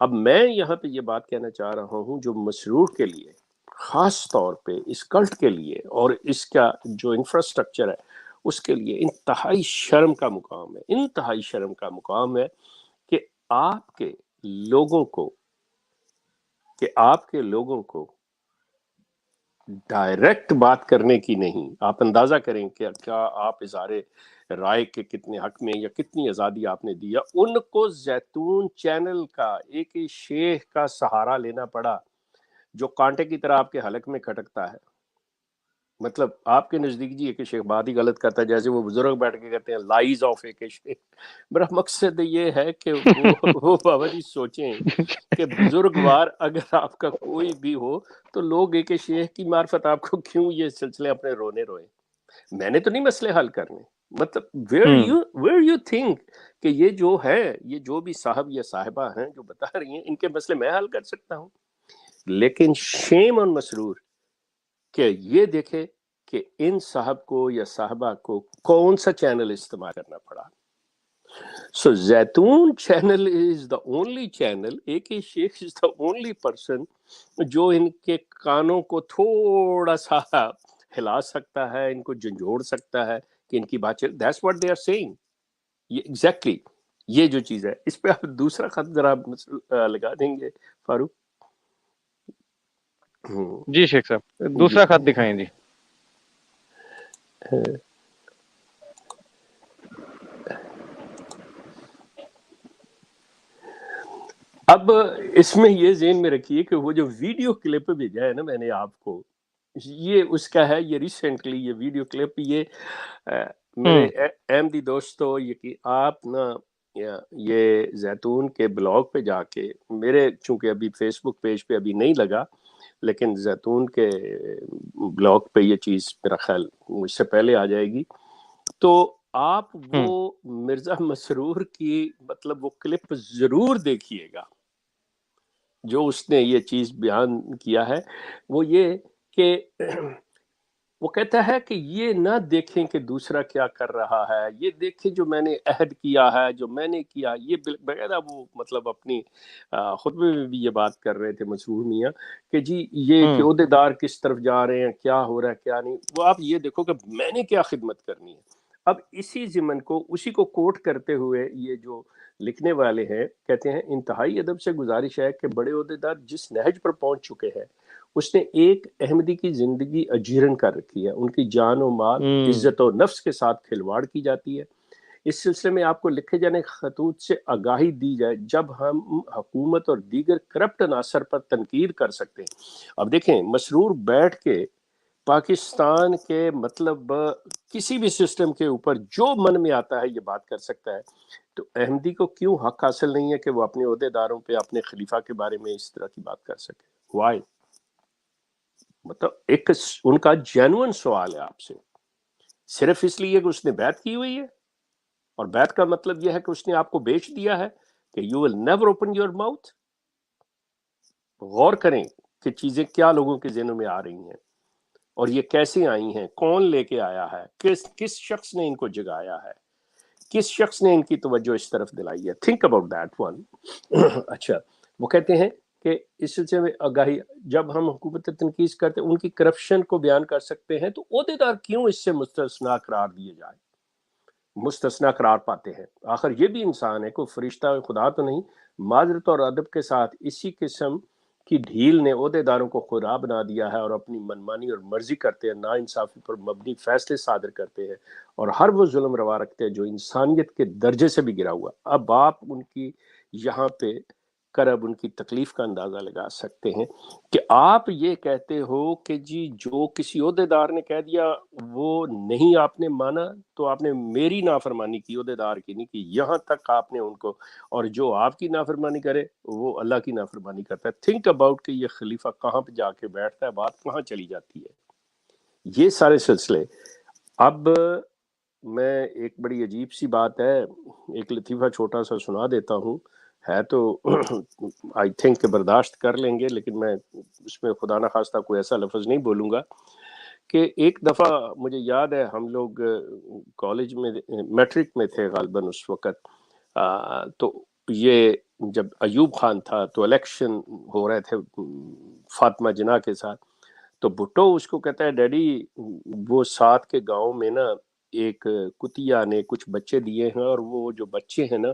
اب میں یہاں پہ یہ بات کہنا چاہ رہا ہوں جو مسرور کے لیے خاص طور پہ اس کلٹ کے لیے اور اس کا جو انفراسٹرکچر ہے اس کے لیے انتہائی شرم کا مقام ہے، انتہائی شرم کا مقام ہے کہ آپ کے لوگوں کو ڈائریکٹ بات کرنے کی نہیں. آپ اندازہ کریں کہ کیا آپ اظہار رائے کے کتنے حق میں یا کتنی آزادی آپ نے دیا. ان کو زیتون چینل کا ایک شیخ کا سہارا لینا پڑا جو کانٹے کی طرح آپ کے حلق میں کھٹکتا ہے. مطلب آپ کے نزدیک جی ایک شیخ بات ہی غلط کرتا ہے، جیسے وہ بزرگ بیٹھ کے کہتے ہیں لائز آف ایک شیخ. میرا مقصد یہ ہے کہ وہ بابا جی سوچیں کہ بزرگوار اگر آپ کا کوئی بھی ہو تو لوگ ایک شیخ کی معرفت آپ کو کیوں یہ سلسلے اپنے رونے روئے. میں نے تو نہیں مسئلے حل کرنے، مطلب where you think کہ یہ جو ہے یہ جو بھی صاحب یا صاحبہ ہیں جو بتا رہی ہیں ان کے مسئلے میں حل کر سکتا ہوں. لیکن شیم آن مسرور کہ یہ دیکھے کہ ان صاحب کو یا صاحبہ کو کون سا چینل استعمال کرنا پڑا. So زیتون channel is the only channel، ایک ہی شیخ is the only person جو ان کے کانوں کو تھوڑا سا ہلا سکتا ہے، ان کو جھنجھوڑ سکتا ہے کہ ان کی بات چل. That's what they are saying. یہ exactly یہ جو چیز ہے. اس پہ آپ دوسرا خط ذرا لگا دیں گے فاروق؟ جی شیخ صاحب دوسرا خط دکھائیں جی. اب اس میں یہ ذہن میں رکھیے کہ وہ جو ویڈیو کلپ بھیجا ہے نا میں نے آپ کو، یہ اس کا ہے، یہ ریسنٹلی یہ ویڈیو کلپ یہ میرے احمدی دوستو یہ کہ آپ نا یہ زیتون کے بلاگ پہ جا کے، میرے چونکہ ابھی فیس بک پیج پہ ابھی نہیں لگا لیکن زیتون کے بلاگ پہ یہ چیز میرا خیال مجھ سے پہلے آ جائے گی، تو آپ وہ مرزا مسرور کی مطلب وہ کلپ ضرور دیکھیے گا. جو اس نے یہ چیز بیان کیا ہے وہ یہ کہ وہ کہتا ہے کہ یہ نہ دیکھیں کہ دوسرا کیا کر رہا ہے، یہ دیکھیں جو میں نے عہد کیا ہے، جو میں نے کیا. یہ باقاعدہ وہ مطلب اپنی خطبے میں بھی یہ بات کر رہے تھے مسرور میاں کہ جی یہ کہ عہدیدار کس طرف جا رہے ہیں، کیا ہو رہا ہے کیا نہیں. وہ آپ یہ دیکھو کہ میں نے کیا خدمت کرنی ہے. اب اسی ضمن کو اسی کو کوٹ کرتے ہوئے یہ جو لکھنے والے ہیں کہتے ہیں انتہائی ادب سے گزارش ہے کہ بڑے عہدیدار جس نہج پر پہنچ چکے ہیں اس نے ایک احمدی کی زندگی اجیرن کر رکھی ہے. ان کی جان و مال، عزت و نفس کے ساتھ کھلواڑ کی جاتی ہے. اس سلسلے میں آپ کو لکھے جانے خطوط سے آگاہی دی جائے جب ہم حکومت اور دیگر کرپٹ عناصر پر تنقید کر سکتے ہیں۔ اب دیکھیں مسرور بیٹھ کے پاکستان کے مطلب کسی بھی سسٹم کے اوپر جو من میں آتا ہے یہ بات کر سکتا ہے، تو احمدی کو کیوں حق حاصل نہیں ہے کہ وہ اپنے عہدیداروں پہ اپنے خلیفہ کے بارے میں اس طرح کی بات کر سکے؟ وائی؟ مطلب ایک ان کا جینوئن سوال ہے آپ سے، صرف اس لیے کہ اس نے بیعت کی ہوئی ہے، اور بیعت کا مطلب یہ ہے کہ اس نے آپ کو بیچ دیا ہے کہ you will never open your mouth. غور کریں کہ چیزیں کیا لوگوں کے ذہنوں میں آ رہی ہیں اور یہ کیسے آئی ہیں، کون لے کے آیا ہے، کس شخص نے ان کو جگایا ہے، کس شخص نے ان کی توجہ اس طرف دلائی ہے۔ Think about that one. اچھا، وہ کہتے ہیں کہ اس سلسلے میں آگاہی جب ہم حکومت تنقید کرتے ہیں ان کی کرپشن کو بیان کر سکتے ہیں، تو عہدیدار کیوں اس سے مستثنا قرار دیے جائے، مستثنا قرار پاتے ہیں؟ آخر یہ بھی انسان ہے، کوئی فرشتہ خدا تو نہیں۔ معذرت اور ادب کے ساتھ اسی قسم کی ڈھیل نے عہدیداروں کو خدا بنا دیا ہے اور اپنی منمانی اور مرضی کرتے ہیں، نا انصافی پر مبنی فیصلے صادر کرتے ہیں اور ہر وہ ظلم روا رکھتے ہیں جو انسانیت کے درجے سے بھی گرا ہوا۔ اب آپ ان کی یہاں پہ کرب ان کی تکلیف کا اندازہ لگا سکتے ہیں کہ آپ یہ کہتے ہو کہ جی جو کسی عہدیدار نے کہہ دیا وہ نہیں آپ نے مانا تو آپ نے میری نافرمانی کی، عہدیدار کی نہیں کی، یہاں تک آپ نے ان کو، اور جو آپ کی نافرمانی کرے وہ اللہ کی نافرمانی کرتا ہے۔ تھنک اباؤٹ کہ یہ خلیفہ کہاں پہ جا کے بیٹھتا ہے، بات کہاں چلی جاتی ہے، یہ سارے سلسلے۔ اب میں ایک بڑی عجیب سی بات ہے، ایک لطیفہ چھوٹا سا سنا دیتا ہوں، ہے تو آئی تھنک کہ برداشت کر لیں گے، لیکن میں اس میں خدا نخواستہ کوئی ایسا لفظ نہیں بولوں گا کہ ایک دفعہ مجھے یاد ہے ہم لوگ کالج میں میٹرک میں تھے غالباً اس وقت، تو یہ جب ایوب خان تھا تو الیکشن ہو رہے تھے فاطمہ جناح کے ساتھ، تو بھٹو اس کو کہتا ہے ڈیڈی وہ ساتھ کے گاؤں میں نا ایک کتیا نے کچھ بچے دیے ہیں اور وہ جو بچے ہیں نا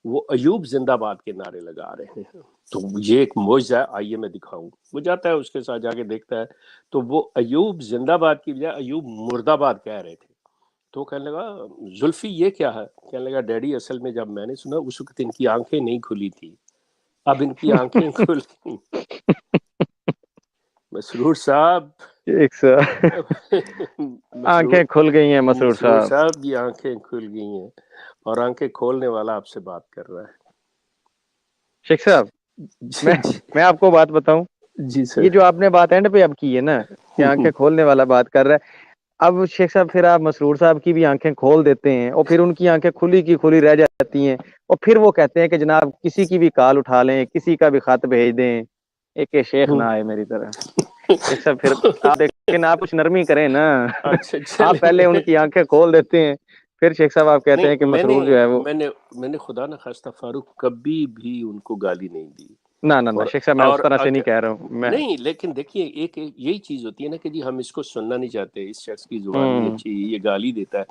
وہ ایوب زندہ باد کے نعرے لگا رہے ہیں، تو یہ ایک معجزہ ہے، آئیے میں دکھاؤں۔ وہ جاتا ہے اس کے ساتھ جا کے دیکھتا ہے تو وہ ایوب زندہ باد کی بجائے ایوب مرد آباد کہہ رہے تھے، تو وہ کہنے لگا زلفی یہ کیا ہے؟ کہنے لگا ڈیڈی اصل میں جب میں نے سنا اس وقت ان کی آنکھیں نہیں کھلی تھی، اب ان کی آنکھیں کھل گئی۔ مسرور صاحب آنکھیں کھل گئی ہیں مسرور مسرور صاحب۔ صاحب کی آنکھیں کھل گئی ہیں اور آنکھیں کھولنے والا آپ سے بات کر رہا ہے۔ شیخ صاحب میں آپ کو بات بتاؤں، جی سر۔ یہ جو آپ نے بات اینڈ پہ اب کی ہے نا کہ آنکھیں کھولنے والا بات کر رہا ہے، اب شیخ صاحب پھر آپ مسرور صاحب کی بھی آنکھیں کھول دیتے ہیں اور پھر ان کی آنکھیں کھلی کی کھلی رہ جاتی ہیں، اور پھر وہ کہتے ہیں کہ جناب کسی کی بھی کال اٹھا لیں، کسی کا بھی خط بھیج دیں، ایک شیخ نہ آئے میری طرح۔ شیخ صاحب پھر آپ لیکن آپ کچھ نرمی کریں نا، اچھا آپ پہلے ان کی آنکھیں کھول دیتے ہیں، پھر شیخ صاحب آپ کہتے ہیں کہ مسرور جو ہے وہ میں نے خدا نہ خواستہ فاروق کبھی بھی ان کو گالی نہیں دی، نہ شیخ صاحب میں اس طرح سے نہیں کہہ رہا ہوں میں نہیں، لیکن دیکھیے ایک یہی چیز ہوتی ہے نا کہ جی ہم اس کو سننا نہیں چاہتے، اس شخص کی زبان نہیں اچھی، یہ گالی دیتا ہے۔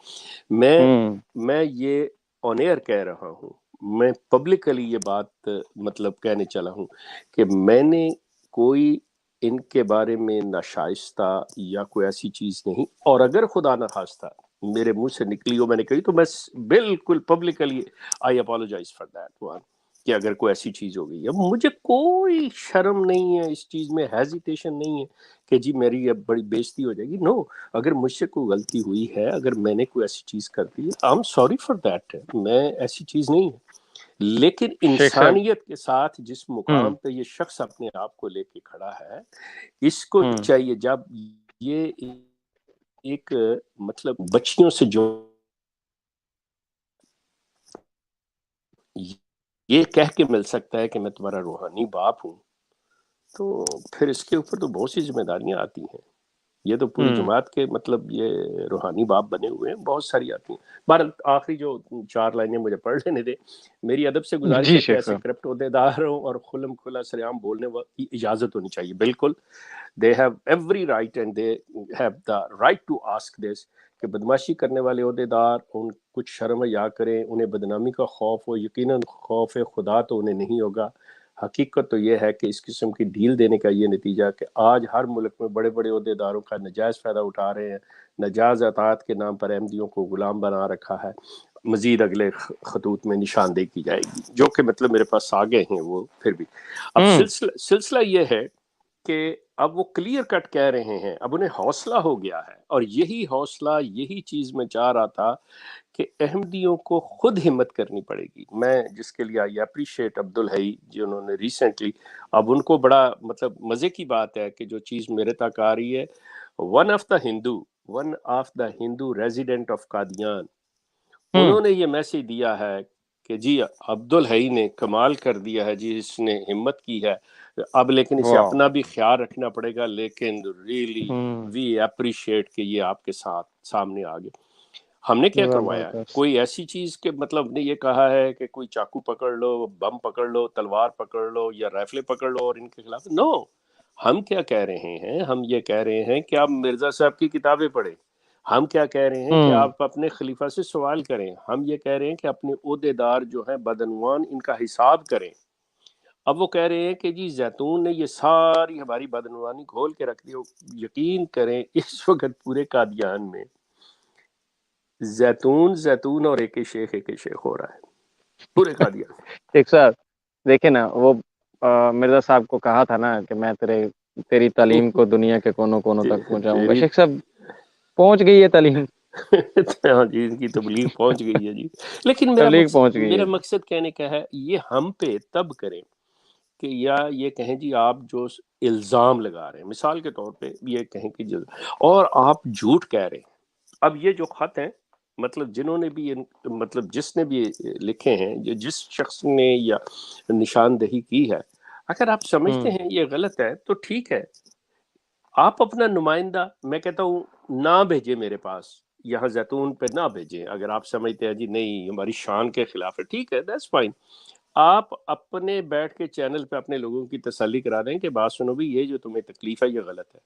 میں یہ آن ایئر کہہ رہا ہوں، میں پبلکلی یہ بات مطلب کہنے چلا ہوں کہ میں نے کوئی ان کے بارے میں ناشائستہ یا کوئی ایسی چیز نہیں، اور اگر خدا نہ خواستہ میرے منہ سے نکلی ہو میں نے کہی تو میں بالکل publicly I apologize for that one, کہ اگر کوئی ایسی چیز ہو گئی ہے مجھے کوئی شرم نہیں ہے، اس چیز میں ہیزیٹیشن نہیں ہے کہ جی میری اب بڑی بےزتی ہو جائے گی، نو، اگر مجھ سے کوئی غلطی ہوئی ہے، اگر میں نے کوئی ایسی چیز کر دی ہے I am sorry for that, میں ایسی چیز نہیں ہے، لیکن انسانیت کے ساتھ جس مقام پہ یہ شخص اپنے آپ کو لے کے کھڑا ہے، اس کو چاہیے جب یہ ایک مطلب بچیوں سے جو یہ کہہ کے مل سکتا ہے کہ میں تمہارا روحانی باپ ہوں، تو پھر اس کے اوپر تو بہت سی ذمہ داریاں آتی ہیں، یہ تو پوری جماعت کے مطلب یہ روحانی باپ بنے ہوئے ہیں، بہت ساری آتی ہیں۔ بہرحال آخری جو 4 لائنیں مجھے پڑھ لینے دے، میری ادب سے گزارش ہے کہ ایسے کرپٹ عہدیداروں اور کھلم کھلا سریعام بولنے کی اجازت ہونی چاہیے، بالکل they have every right and they have the right to ask this کہ بدماشی کرنے والے عہدیدار ان کچھ شرم حیا کریں، انہیں بدنامی کا خوف ہو، یقیناً خوف خدا تو انہیں نہیں ہوگا۔ حقیقت تو یہ ہے کہ اس قسم کی ڈھیل دینے کا یہ نتیجہ کہ آج ہر ملک میں بڑے بڑے عہدیداروں کا نجائز فائدہ اٹھا رہے ہیں، نجائز اطاعت کے نام پر احمدیوں کو غلام بنا رکھا ہے۔ مزید اگلے خطوط میں نشاندہی کی جائے گی، جو کہ مطلب میرے پاس آ گئے ہیں وہ پھر بھی۔ اب سلسلہ یہ ہے کہ اب وہ کلیئر کٹ کہہ رہے ہیں، اب انہیں حوصلہ ہو گیا ہے، اور یہی حوصلہ، یہی چیز میں چاہ رہا تھا کہ احمدیوں کو خود ہمت کرنی پڑے گی۔ میں جس کے لیے آئی اپریشیٹ عبدالحی جنہوں نے ریسنٹلی، اب ان کو بڑا مطلب مزے کی بات ہے کہ جو چیز میرے تک آ رہی ہے، one of the Hindu resident of Qadian, انہوں نے یہ میسج دیا ہے کہ جی عبدالحی نے کمال کر دیا ہے جی، اس نے ہمت کی ہے، اب لیکن اسے اپنا بھی خیال رکھنا پڑے گا، لیکن ریئلی وی اپریشیٹ کہ یہ آپ کے ساتھ سامنے آ گئے۔ ہم نے کیا کروایا ہے؟ کوئی ایسی چیز کہ مطلب نے یہ کہا ہے کہ کوئی چاقو پکڑ لو، بم پکڑ لو، تلوار پکڑ لو یا رائفلیں پکڑ لو اور ان کے خلاف، نو۔ ہم کیا کہہ رہے ہیں؟ ہم یہ کہہ رہے ہیں کہ آپ مرزا صاحب کی کتابیں پڑھیں، ہم کیا کہہ رہے ہیں کہ آپ اپنے خلیفہ سے سوال کریں، ہم یہ کہہ رہے ہیں کہ اپنے عہدے دار جو ہیں بدعنوان، ان کا حساب کریں۔ اب وہ کہہ رہے ہیں کہ جی زیتون نے یہ ساری ہماری بدعنوانی کھول کے رکھ دی۔ یقین کریں اس وقت پورے قادیان میں زیتون اور ایک شیخ ہو رہا ہے پورے قادیان۔ ایک صاحب دیکھیں نا، وہ مرزا صاحب کو کہا تھا نا کہ میں تیری تعلیم کو دنیا کے کونوں کونوں تک پہنچاؤں گا۔ شیخ صاحب پہنچ گئی ہے تعلیم، ہاں جی، ان کی تبلیغ پہنچ گئی ہے جی۔ لیکن میرا مقصد کہنے کا ہے، یہ ہم پہ تب کریں کہ یا یہ کہیں جی آپ جو الزام لگا رہے ہیں، مثال کے طور پہ یہ کہیں کہ اور آپ جھوٹ کہہ رہے ہیں۔ اب یہ جو خط ہیں، مطلب جنہوں نے بھی مطلب جس نے بھی لکھے ہیں، جس شخص نے یا نشاندہی کی ہے، اگر آپ سمجھتے ہیں یہ غلط ہے تو ٹھیک ہے، آپ اپنا نمائندہ، میں کہتا ہوں نہ بھیجیں میرے پاس، یہاں زیتون پہ نہ بھیجیں۔ اگر آپ سمجھتے ہیں جی نہیں ہماری شان کے خلاف ہے، ٹھیک ہے، دیٹس فائن۔ آپ اپنے بیٹھ کے چینل پہ اپنے لوگوں کی تسلی کرا دیں کہ بات سنو بھی، یہ جو تمہیں تکلیف ہے یہ غلط ہے۔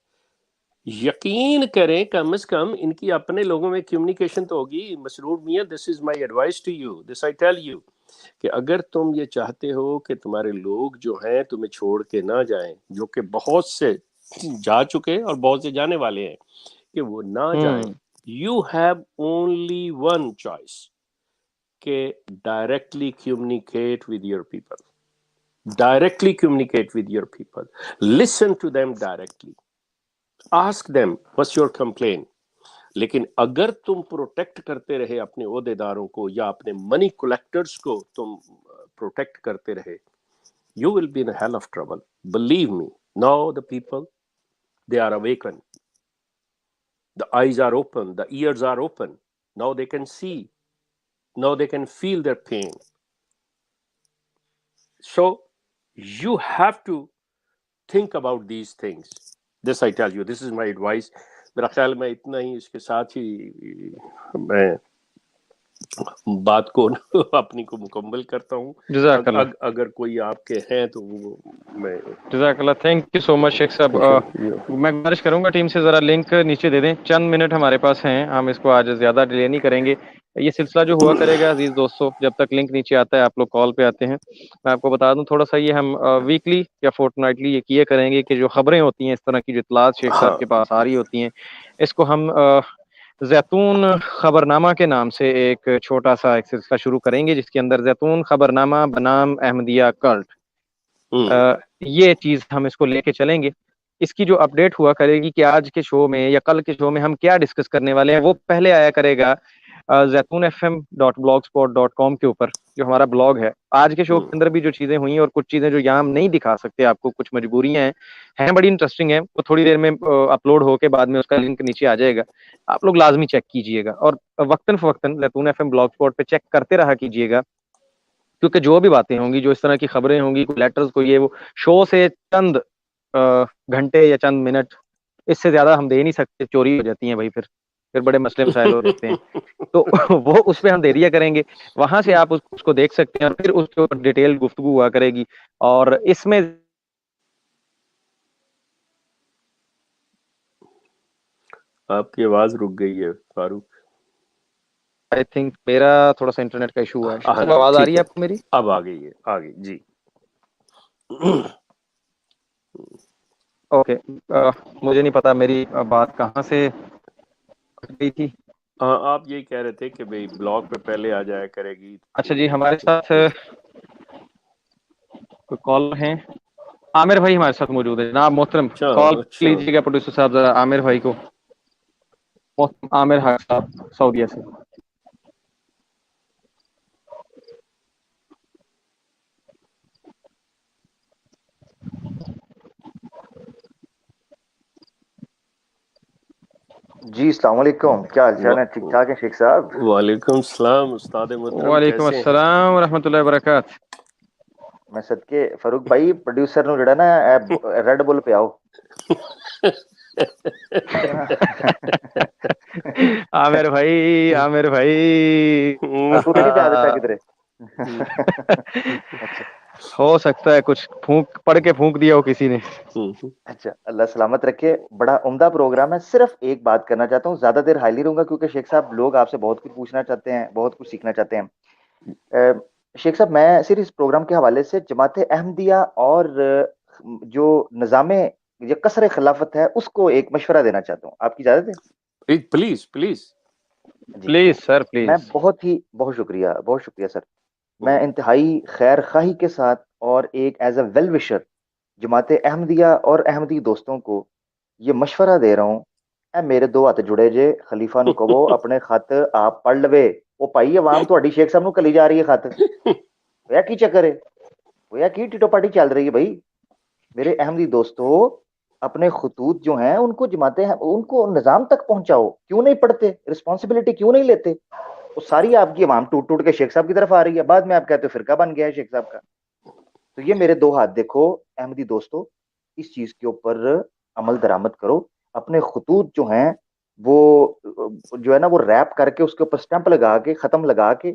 یقین کریں کم از کم ان کی اپنے لوگوں میں کمیونیکیشن تو ہوگی۔ مسرور میاں، this is my advice to you, this I tell you, کہ اگر تم یہ چاہتے ہو کہ تمہارے لوگ جو ہیں تمہیں چھوڑ کے نہ جائیں، جو کہ بہت سے جا چکے اور بہت سے جانے والے ہیں، کہ وہ نہ جائیں، you have only one choice, کہ directly communicate with your people, directly communicate with your people, listen to them directly, ask them what's your complaint۔ لیکن اگر تم پروٹیکٹ کرتے رہے اپنے عہدے داروں کو یا اپنے منی کلیکٹرز کو تم پروٹیکٹ کرتے رہے، you will be in a hell of trouble, believe me۔ Now the people, they are awakened, the eyes are open, the ears are open, now they can see, now they can feel their pain, so you have to think about these things۔ This I tell you, this is my advice۔ میرا خیال میں اتنا ہی، اس کے ساتھ ہی میں بات کو اپنی کو مکمل کرتا ہوں۔ جزاک اللہ، اگر کوئی آپ کے ہیں تو وہ میں جزاک اللہ، تھینک یو سو مچ شیخ صاحب۔ میں گزارش کروں گا ٹیم سے ذرا لنک نیچے دے دیں، چند منٹ ہمارے پاس ہیں، ہم اس کو آج زیادہ ڈیلے نہیں کریں گے۔ یہ سلسلہ جو ہوا کرے گا عزیز دوستو، جب تک لنک نیچے آتا ہے آپ لوگ کال پہ آتے ہیں۔ میں آپ کو بتا دوں تھوڑا سا، یہ ہم ویکلی یا فورٹ نائٹلی یہ کیے کریں گے کہ جو خبریں ہوتی ہیں، اس طرح کی جو اطلاعات شیخ صاحب کے پاس آ رہی ہوتی ہیں، اس کو ہم زیتون خبرنامہ کے نام سے ایک چھوٹا سا ایک سلسلہ شروع کریں گے، جس کے اندر زیتون خبرنامہ بنام احمدیہ کلٹ، یہ چیز ہم اس کو لے کے چلیں گے۔ اس کی جو اپڈیٹ ہوا کرے گی کہ آج کے شو میں یا کل کے شو میں ہم کیا ڈسکس کرنے والے ہیں، وہ پہلے آیا کرے گا zaitoonfm.blogspot.com کے اوپر، جو ہمارا بلاگ ہے۔ آج کے شو کے اندر بھی جو چیزیں ہوئی اور کچھ چیزیں جو یہاں ہم نہیں دکھا سکتے آپ کو، کچھ مجبوریاں ہیں بڑی انٹرسٹنگ ہیں، وہ تھوڑی دیر میں اپلوڈ ہو کے بعد میں اس کا لنک نیچے آ جائے گا، آپ لوگ لازمی چیک کیجئے گا، اور وقتاً فوقتاً زیتون FM بلاگ اسپاٹ پہ چیک کرتے رہا کیجئے گا، کیونکہ جو بھی باتیں ہوں گی، جو اس طرح کی خبریں ہوں گی، لیٹرز کو، یہ وہ شو سے چند گھنٹے یا چند منٹ، اس سے زیادہ ہم دے نہیں سکتے، چوری ہو جاتی ہیں بھائی، پھر بڑے مسئلے مسائل ہو جاتے ہیں، تو وہ اس پہ ہم دیریاں کریں گے، وہاں سے آپ اس کو دیکھ سکتے ہیں، اور پھر اس کے اوپر ڈیٹیل گفتگو ہوا کرے گی، اور اس میں آپ کی آواز رک گئی ہے فاروق۔ آئی تھنک میرا تھوڑا سا انٹرنیٹ کا ایشو ہوا ہے۔ سب آواز آ رہی ہے آپ کو میری؟ اب آ گئی ہے، آ گئی جی۔ اوکے، مجھے نہیں پتا میری بات کہاں سے گئی تھی۔ ہاں آپ یہی کہہ رہے تھے کہ بھئی بلاگ پہ پہلے آ جایا کرے گی. اچھا جی ہمارے ساتھ کوئی کال ہیں. عامر بھائی ہمارے ساتھ موجود ہے جناب محترم. کال اچھا لیجیے گا پروڈیوسر صاحب ذرا عامر بھائی کو. عامر حق صاحب سعودیہ سے. جی السلام علیکم، کیا حال چال ہے؟ ٹھیک ٹھاک ہے شیخ صاحب؟ وعلیکم السلام استاد محترم، وعلیکم کیسے ہیں؟ السلام ورحمۃ اللہ وبرکاتہ. میں صدقے فاروق بھائی پروڈیوسر نو جڑا نا ریڈ بل پیاؤ. عامر بھائی عامر بھائی تو نہیں پیا دیتا کدھر؟ اچھا ہو سکتا ہے کچھ پھونک پڑھ کے پھونک دیا ہو کسی نے. اچھا، اللہ سلامت رکھے. بڑا عمدہ پروگرام ہے. صرف ایک بات کرنا چاہتا ہوں، زیادہ دیر حائل نہیں رہوں گا کیونکہ شیخ صاحب لوگ آپ سے بہت کچھ پوچھنا چاہتے ہیں، بہت کچھ سیکھنا چاہتے ہیں. شیخ صاحب میں صرف اس پروگرام کے حوالے سے جماعت احمدیہ اور جو نظام یہ قصر خلافت ہے اس کو ایک مشورہ دینا چاہتا ہوں، آپ کی اجازت ہے؟ Please please. جی پلیز سر میں پلیز. بہت شکریہ سر. میں انتہائی خیر خواہی کے ساتھ اور ایک ایز اے ویل وشر جماعت احمدیہ اور احمدی دوستوں کو یہ مشورہ دے رہا ہوں، اے میرے دو ہاتھ جڑے جے، خلیفہ نو کہو اپنے خط آپ پڑھ لوے. وہ پائی عوام تہاڈی شیخ صاحب نو کلی جا رہی ہے خط. ہویا کی چکر ہے؟ ہویا کی ٹیٹو پاٹی چل رہی ہے بھائی؟ میرے احمدی دوستو اپنے خطوط جو ہیں ان کو جماعتیں ان کو نظام تک پہنچاؤ. کیوں نہیں پڑھتے؟ رسپانسبلٹی کیوں نہیں لیتے؟ وہ ساری آپ کی عوام ٹوٹ ٹوٹ کے شیخ صاحب کی طرف آ رہی ہے، بعد میں آپ کہتے ہو فرقہ بن گیا ہے شیخ صاحب کا. تو یہ میرے دو ہاتھ دیکھو احمدی دوستو، اس چیز کے اوپر عمل درآمد کرو. اپنے خطوط جو ہیں وہ جو ہے نا وہ ریپ کر کے اس کے اوپر سٹیمپ لگا کے ختم لگا کے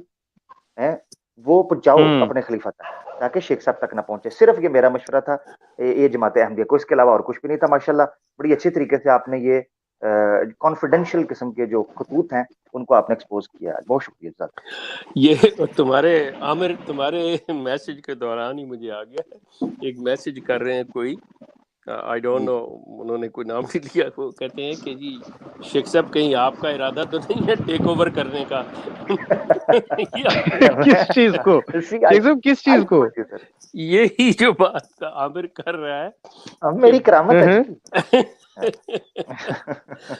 وہ پہنچاؤ اپنے خلیفہ تک تاکہ شیخ صاحب تک نہ پہنچے. صرف یہ میرا مشورہ تھا یہ جماعت احمدیہ کو، اس کے علاوہ اور کچھ بھی نہیں تھا. ماشاءاللہ بڑی اچھی طریقے سے آپ نے یہ کانفیڈینشیل قسم کے جو خطوط ہیں ان کو آپ نے ایکسپوز کیا. بہت شکریہ صاحب. یہ تمہارے عامر تمہارے میسج کے دوران ہی مجھے آ گیا. ایک میسج کر رہے ہیں کوئی، آئی ڈونٹ نو انہوں نے کوئی نام نہیں لیا. وہ کہتے ہیں کہ جی شیخ صاحب کہیں آپ کا ارادہ تو نہیں ہے ٹیک اوور کرنے کا؟ کس چیز کو شیخ صاحب، کس چیز کو؟ یہی جو بات عامر کر رہا ہے اب میری کرامت ہے.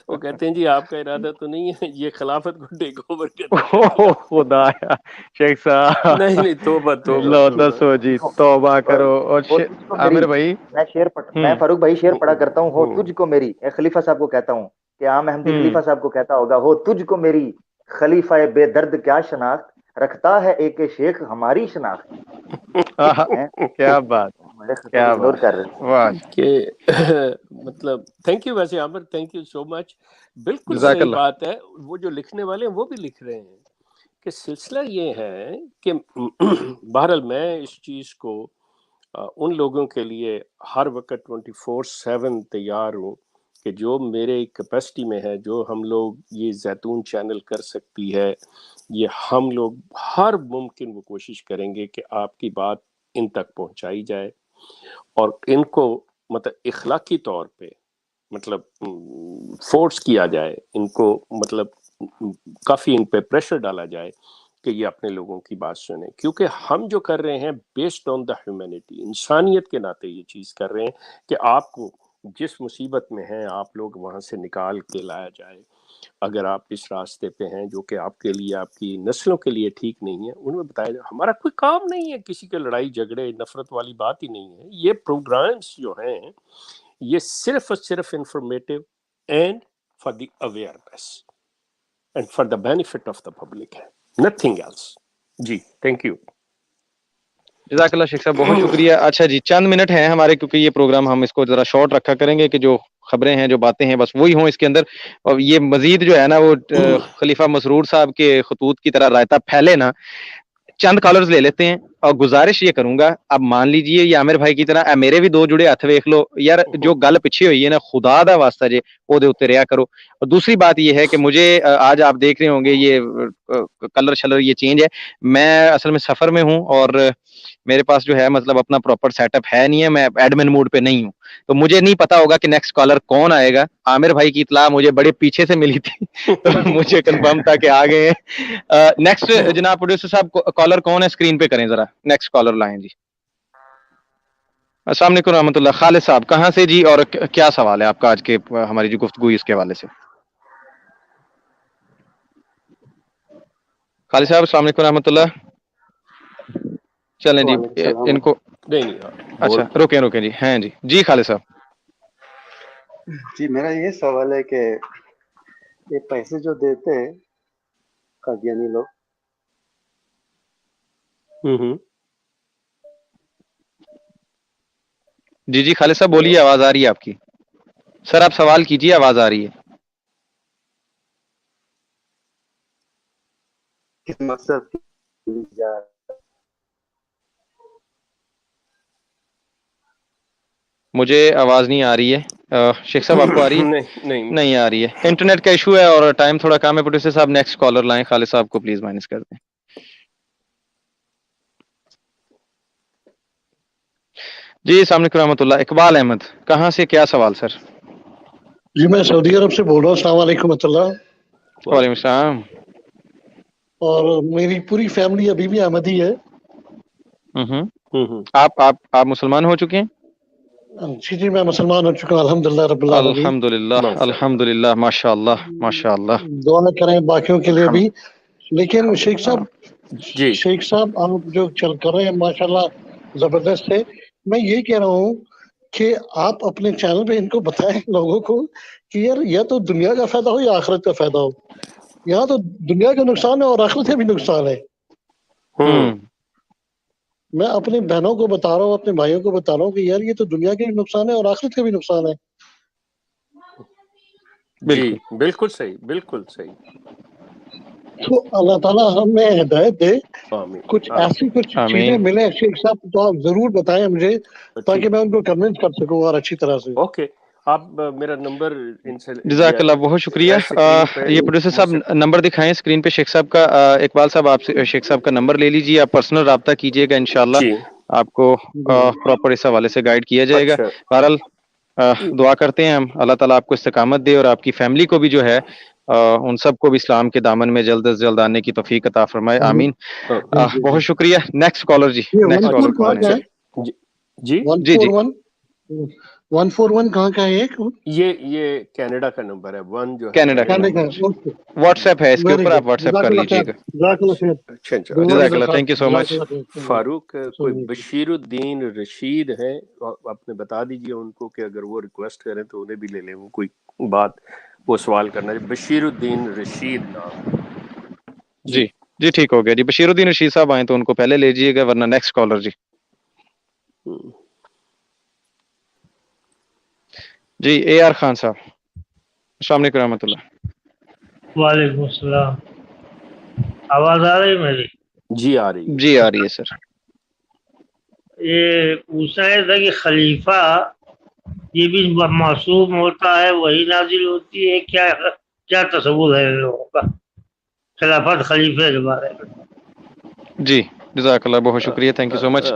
وہ کہتے ہیں جی آپ کا ارادہ تو نہیں ہے یہ خلافت کو ٹیک اوور کرنے کا؟ خدایا شیخ صاحب نہیں توبہ لو دسو جی توبہ کرو. اور عامر بھائی میں فاروق بھائی شعر پڑھا کرتا ہوں، ہو تجھ کو میری، خلیفہ صاحب کو کہتا ہوں کہ عام احمدی خلیفہ صاحب کو کہتا ہوگا، ہو تجھ کو میری خلیفہ بے درد کیا شناخت، رکھتا ہے ایک شیخ ہماری شناخت. کیا بات، کیا اگنور بات، کر رہے واہ. کہ مطلب تھینک یو. ویسے عامر تھینک یو سو مچ. بالکل جزاک صحیح اللہ. بات ہے. وہ جو لکھنے والے ہیں وہ بھی لکھ رہے ہیں کہ سلسلہ یہ ہے کہ بہرحال میں اس چیز کو ان لوگوں کے لیے ہر وقت 24/7 تیار ہوں کہ جو میرے کیپیسٹی میں ہے، جو ہم لوگ یہ زیتون چینل کر سکتی ہے، یہ ہم لوگ ہر ممکن وہ کوشش کریں گے کہ آپ کی بات ان تک پہنچائی جائے اور ان کو مطلب اخلاقی طور پہ مطلب فورس کیا جائے، ان کو مطلب کافی ان پہ پریشر ڈالا جائے کہ یہ اپنے لوگوں کی بات سنیں. کیونکہ ہم جو کر رہے ہیں بیسڈ آن دا ہیومینٹی، انسانیت کے ناطے یہ چیز کر رہے ہیں کہ آپ کو جس مصیبت میں ہیں آپ لوگ وہاں سے نکال کے لایا جائے. اگر آپ اس راستے پہ ہیں جو کہ آپ کے لیے، آپ کی نسلوں کے لیے ٹھیک نہیں ہے، انہیں بتایا جائے. ہمارا کوئی کام نہیں ہے کسی کے لڑائی جھگڑے نفرت والی بات ہی نہیں ہے. یہ پروگرامز جو ہیں یہ صرف اور صرف informative and for the awareness and for the benefit of the public ہے، نتھنگ ایلس. جی تھینک یو. جزاک اللہ شیخ صاحب، بہت شکریہ. اچھا جی چند منٹ ہیں ہمارے، کیونکہ یہ پروگرام ہم اس کو ذرا شارٹ رکھا کریں گے کہ جو خبریں ہیں جو باتیں ہیں بس وہی ہوں اس کے اندر، اور یہ مزید جو ہے نا وہ خلیفہ مسرور صاحب کے خطوط کی طرح رائتا پھیلے نا. چند کالرز لے لیتے ہیں اور گزارش یہ کروں گا، اب مان لیجئے یہ عامر بھائی کی طرح میرے بھی دو جڑے ہاتھ ویکھ لو یار، جو گل پیچھے ہوئی ہے نا خدا دا واسطہ جے او دے اوتے رہیا کرو. اور دوسری بات یہ ہے کہ مجھے آج آپ دیکھ رہے ہوں گے یہ کلر شلر یہ چینج ہے. میں اصل میں سفر میں ہوں اور میرے پاس جو ہے مطلب اپنا پراپر سیٹ اپ ہے نہیں ہے، میں ایڈمن موڈ پہ نہیں ہوں، تو مجھے نہیں پتا ہوگا کہ نیکسٹ کالر کون آئے گا. عامر بھائی کی اطلاع مجھے بڑے پیچھے سے ملی تھی تو مجھے کنفرم تھا کہ آ گئے ہیں. نیکسٹ جناب پروڈیوسر صاحب کالر کون ہے اسکرین پہ کریں ذرا، نیکسٹ کالر لائیں جی. السلام علیکم رحمۃ اللہ. خالد صاحب کہاں سے جی، اور کیا سوال ہے آپ کا آج کے ہماری جو گفتگو اس کے حوالے سے؟ خالد صاحب السلام علیکم رحمۃ اللہ. چلیں جی ان کو نہیں اچھا روکیں جی. ہیں جی خالد صاحب. جی میرا یہ سوال ہے کہ یہ پیسے جو دیتے ہیں قادیانی لوگ، جی خالد صاحب بولیے، آواز آ رہی ہے آپ کی. سر آپ سوال کیجیے، آواز آ رہی ہے. کس مقصد مجھے آواز نہیں آ رہی ہے. شیخ صاحب آپ کو آ رہی ہے؟ نہیں آ رہی ہے. انٹرنیٹ کا ایشو ہے اور ٹائم تھوڑا کم ہے. پروڈیوسر صاحب نیکسٹ کالر لائیں، خالد صاحب کو پلیز مائنس کر دیں. جی السلام علیکم رحمۃ اللہ. اقبال احمد کہاں سے، کیا سوال سر؟ جی میں سعودی عرب سے بول رہا ہوں. السلام علیکم ورحمۃ اللہ. وعلیکم السلام. اور میری پوری فیملی ابھی بھی احمدی ہے. آپ مسلمان ہو چکے ہیں؟ جی میں مسلمان ہو چکا ہوں الحمدللہ رب العالمین. الحمدللہ ماشاء اللہ ماشاء اللہ. دعا کریں باقیوں کے لیے بھی. لیکن شیخ صاحب آپ جو چل کر رہے ہیں ماشاءاللہ زبردست ہے. میں یہ کہہ رہا ہوں کہ آپ اپنے چینل پہ ان کو بتائیں لوگوں کو کہ یار یا تو دنیا کا فائدہ ہو یا آخرت کا فائدہ ہو. یہاں تو دنیا کا نقصان ہے اور آخرت کا بھی نقصان ہے. میں اپنی بہنوں کو بتا رہا ہوں، اپنے بھائیوں کو بتا رہا ہوں کہ یار یہ تو دنیا کا بھی نقصان ہے اور آخرت کا بھی نقصان ہے. جی بالکل صحیح، بالکل صحیح. تو اللہ تعالیٰ ہمیں ہدایت دے، کچھ ایسی کچھ چیزیں ملیں. شیخ صاحب تو آپ ضرور بتائیں مجھے تاکہ میں ان کو کنونس کر سکوں اور اچھی طرح سے. اوکے آپ میرا نمبر ان سے جزاک اللہ، بہت شکریہ. یہ پروڈیوسر صاحب نمبر دکھائیں اسکرین پہ شیخ صاحب کا. اقبال صاحب آپ سے شیخ صاحب کا نمبر لے لیجیے، آپ پرسنل رابطہ کیجیے گا، انشاءاللہ آپ کو پراپر اس حوالے سے گائیڈ کیا جائے گا. بہرحال دعا کرتے ہیں ہم اللہ تعالیٰ آپ کو استقامت دے اور آپ کی فیملی کو بھی جو ہے ان سب کو بھی اسلام کے دامن میں جلد از جلد آنے کی توفیق عطا فرمائے. آمین. بہت شکریہ. نیکسٹ کالر جی. نیکسٹ کالر کون ہے؟ جی 141 کہاں کا ہے؟ یہ کینیڈا کا نمبر ہے. 1 جو ہے کینیڈا کا واٹس ایپ ہے، اس کے اوپر آپ واٹس ایپ کر لیجیے گا. جزاک اللہ، تھینک یو سو مچ. فاروق کوئی بشیر الدین رشید ہے، آپ نے بتا دیجیے ان کو کہ اگر وہ ریکویسٹ کریں تو انہیں بھی لے لیں. وہ کوئی بات وہ سوال کرنا ہے. بشیر الدین رشید نام. جی ٹھیک ہو گیا جی. بشیر الدین رشید صاحب آئیں تو ان کو پہلے لے جیے گا، ورنہ نیکسٹ کالر جی اے آر خان صاحب. السلام علیکم رحمۃ اللہ. وعلیکم السلام. آواز آ رہی میری؟ جی آ رہی ہے. جی آ رہی ہے سر. یہ پوچھنا ہے تھا کہ خلیفہ یہ بھی معصوم ہوتا ہے، وہی نازل ہوتی ہے، کیا تصور ہے ان لوگوں کا خلافت خلیفہ کے بارے میں؟ جی جزاک اللہ، بہت شکریہ، تھینک یو سو مچ.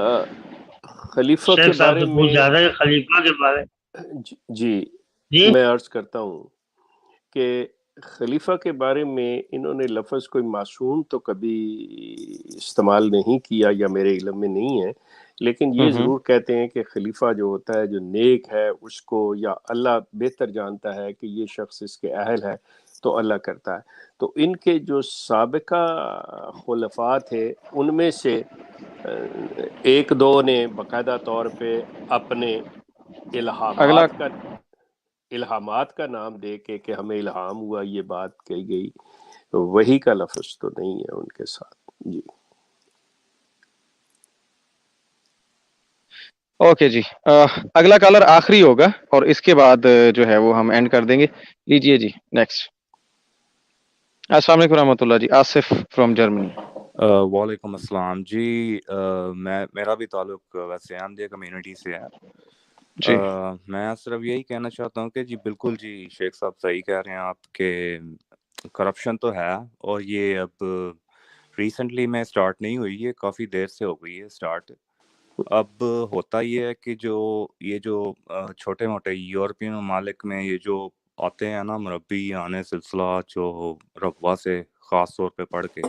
خلیفہ کے بارے میں خلیفہ کے بارے جی میں عرض کرتا ہوں کہ خلیفہ کے بارے میں انہوں نے لفظ کوئی معصوم تو کبھی استعمال نہیں کیا یا میرے علم میں نہیں ہے، لیکن یہ ضرور کہتے ہیں کہ خلیفہ جو ہوتا ہے جو نیک ہے اس کو یا اللہ بہتر جانتا ہے کہ یہ شخص اس کے اہل ہے تو اللہ کرتا ہے. تو ان کے جو سابقہ خلفاء تھے ان میں سے ایک دو نے باقاعدہ طور پہ اپنے الہامات کا نام دے کے کہ ہمیں الہام ہوا یہ بات کہی گئی، وہی کا لفظ تو نہیں ہے ان کے ساتھ. جی اوکے جی. اگلا کالر آخری ہوگا اور اس کے بعد جو ہے وہ ہم اینڈ کر دیں گے. لیجیے جی نیکسٹ. السلام علیکم رحمۃ اللہ جی. Asif from Germany. وعلیکم السلام جی. میرا بھی تعلق ویسے احمدیہ کمیونٹی سے ہے. جی میں صرف یہی کہنا چاہتا ہوں کہ جی بالکل جی شیخ صاحب صحیح کہہ رہے ہیں آپ کہ کرپشن تو ہے, اور یہ اب ریسنٹلی میں اسٹارٹ نہیں ہوئی, یہ کافی دیر سے ہو گئی ہے اسٹارٹ. اب ہوتا یہ ہے کہ یہ جو چھوٹے موٹے یورپین ممالک میں یہ جو آتے ہیں نا مربی آنے سلسلہ جو ربوہ سے خاص طور پہ پڑھ کے,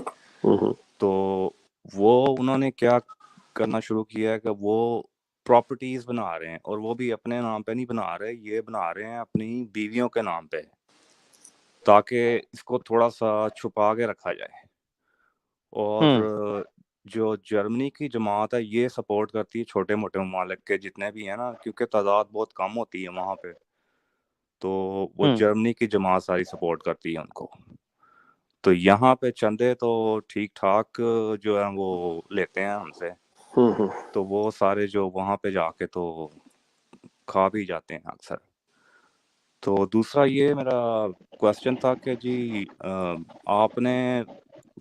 تو وہ انہوں نے کیا کرنا شروع کیا ہے کہ وہ پراپرٹیز بنا رہے ہیں, اور وہ بھی اپنے نام پہ نہیں بنا رہے, یہ بنا رہے ہیں اپنی بیویوں کے نام پہ, تاکہ اس کو تھوڑا سا چھپا کے رکھا جائے. اور جو جرمنی کی جماعت ہے یہ سپورٹ کرتی ہے چھوٹے موٹے ممالک کے جتنے بھی ہیں نا, کیونکہ تعداد بہت کم ہوتی ہے وہاں پہ, تو وہ جرمنی کی جماعت ساری سپورٹ کرتی ہے ان کو. تو یہاں پہ چندے تو ٹھیک ٹھاک جو ہے وہ لیتے ہیں ہم سے, تو وہ سارے جو وہاں پہ جا کے تو کھا بھی جاتے ہیں اکثر. تو دوسرا یہ میرا کوشچن تھا کہ جی آپ نے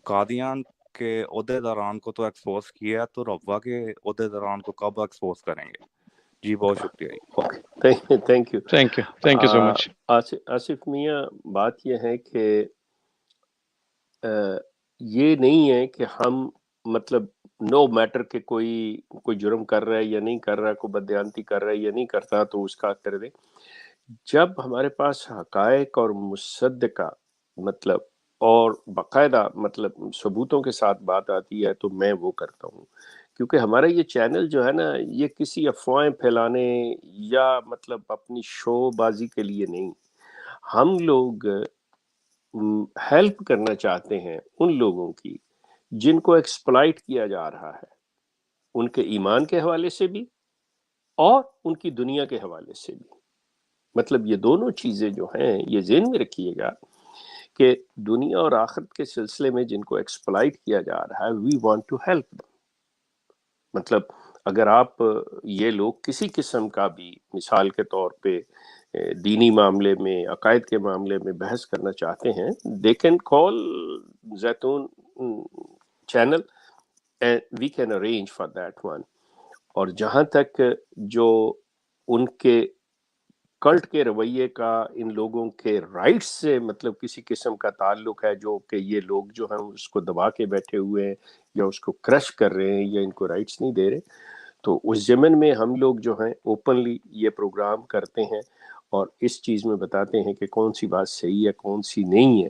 قادیان کے عہدے داران کو تو ایکسپوز کیا, تو ربوہ کے عہدے داران کو کب ایکسپوز کریں گے؟ جی بہت شکریہ. تھینک یو سو مچ. آصف میاں, بات یہ ہے کہ یہ نہیں ہے کہ ہم مطلب نو میٹر کہ کوئی جرم کر رہا ہے یا نہیں کر رہا ہے, کوئی بددیانتی کر رہا ہے یا نہیں کرتا تو اس کا کر دیں. جب ہمارے پاس حقائق اور مصدقہ مطلب اور باقاعدہ مطلب ثبوتوں کے ساتھ بات آتی ہے تو میں وہ کرتا ہوں, کیونکہ ہمارا یہ چینل جو ہے نا یہ کسی افواہیں پھیلانے یا مطلب اپنی شو بازی کے لیے نہیں. ہم لوگ ہیلپ کرنا چاہتے ہیں ان لوگوں کی جن کو ایکسپلائٹ کیا جا رہا ہے, ان کے ایمان کے حوالے سے بھی اور ان کی دنیا کے حوالے سے بھی. مطلب یہ دونوں چیزیں جو ہیں یہ ذہن میں رکھیے گا کہ دنیا اور آخرت کے سلسلے میں جن کو ایکسپلائٹ کیا جا رہا ہے we want to help them. مطلب اگر آپ یہ لوگ کسی قسم کا بھی مثال کے طور پہ دینی معاملے میں عقائد کے معاملے میں بحث کرنا چاہتے ہیں, دے can call Zaitoon channel and we can arrange for that one. اور جہاں تک جو ان کے کلٹ کے رویے کا ان لوگوں کے رائٹس سے مطلب کسی قسم کا تعلق ہے, جو کہ یہ لوگ جو ہیں اس کو دبا کے بیٹھے ہوئے ہیں یا اس کو کرش کر رہے ہیں یا ان کو رائٹس نہیں دے رہے, تو اس ضمن میں ہم لوگ جو ہیں اوپنلی یہ پروگرام کرتے ہیں اور اس چیز میں بتاتے ہیں کہ کون سی بات صحیح ہے کون سی نہیں ہے,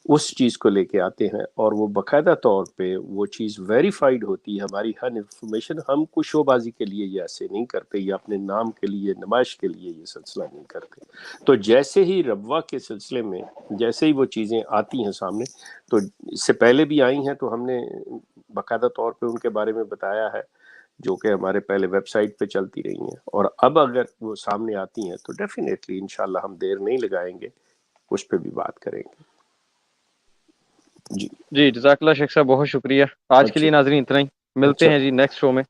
اس چیز کو لے کے آتے ہیں. اور وہ باقاعدہ طور پہ وہ چیز ویریفائڈ ہوتی ہے. ہماری ہر انفارمیشن, ہم کو شو بازی کے لیے یہ ایسے نہیں کرتے یا اپنے نام کے لیے نمائش کے لیے یہ سلسلہ نہیں کرتے. تو جیسے ہی ربوہ کے سلسلے میں جیسے ہی وہ چیزیں آتی ہیں سامنے, تو اس سے پہلے بھی آئی ہیں تو ہم نے باقاعدہ طور پہ ان کے بارے میں بتایا ہے, جو کہ ہمارے پہلے ویب سائٹ پہ چلتی رہی ہیں, اور اب اگر وہ سامنے آتی ہیں تو ڈیفینیٹلی انشاءاللہ ہم دیر نہیں لگائیں گے, اس پہ بھی بات کریں گے. جی جزاک اللہ شیخ صاحب, بہت شکریہ. آج کے لیے ناظرین اتنا ہی, ملتے ہیں جی نیکسٹ شو میں.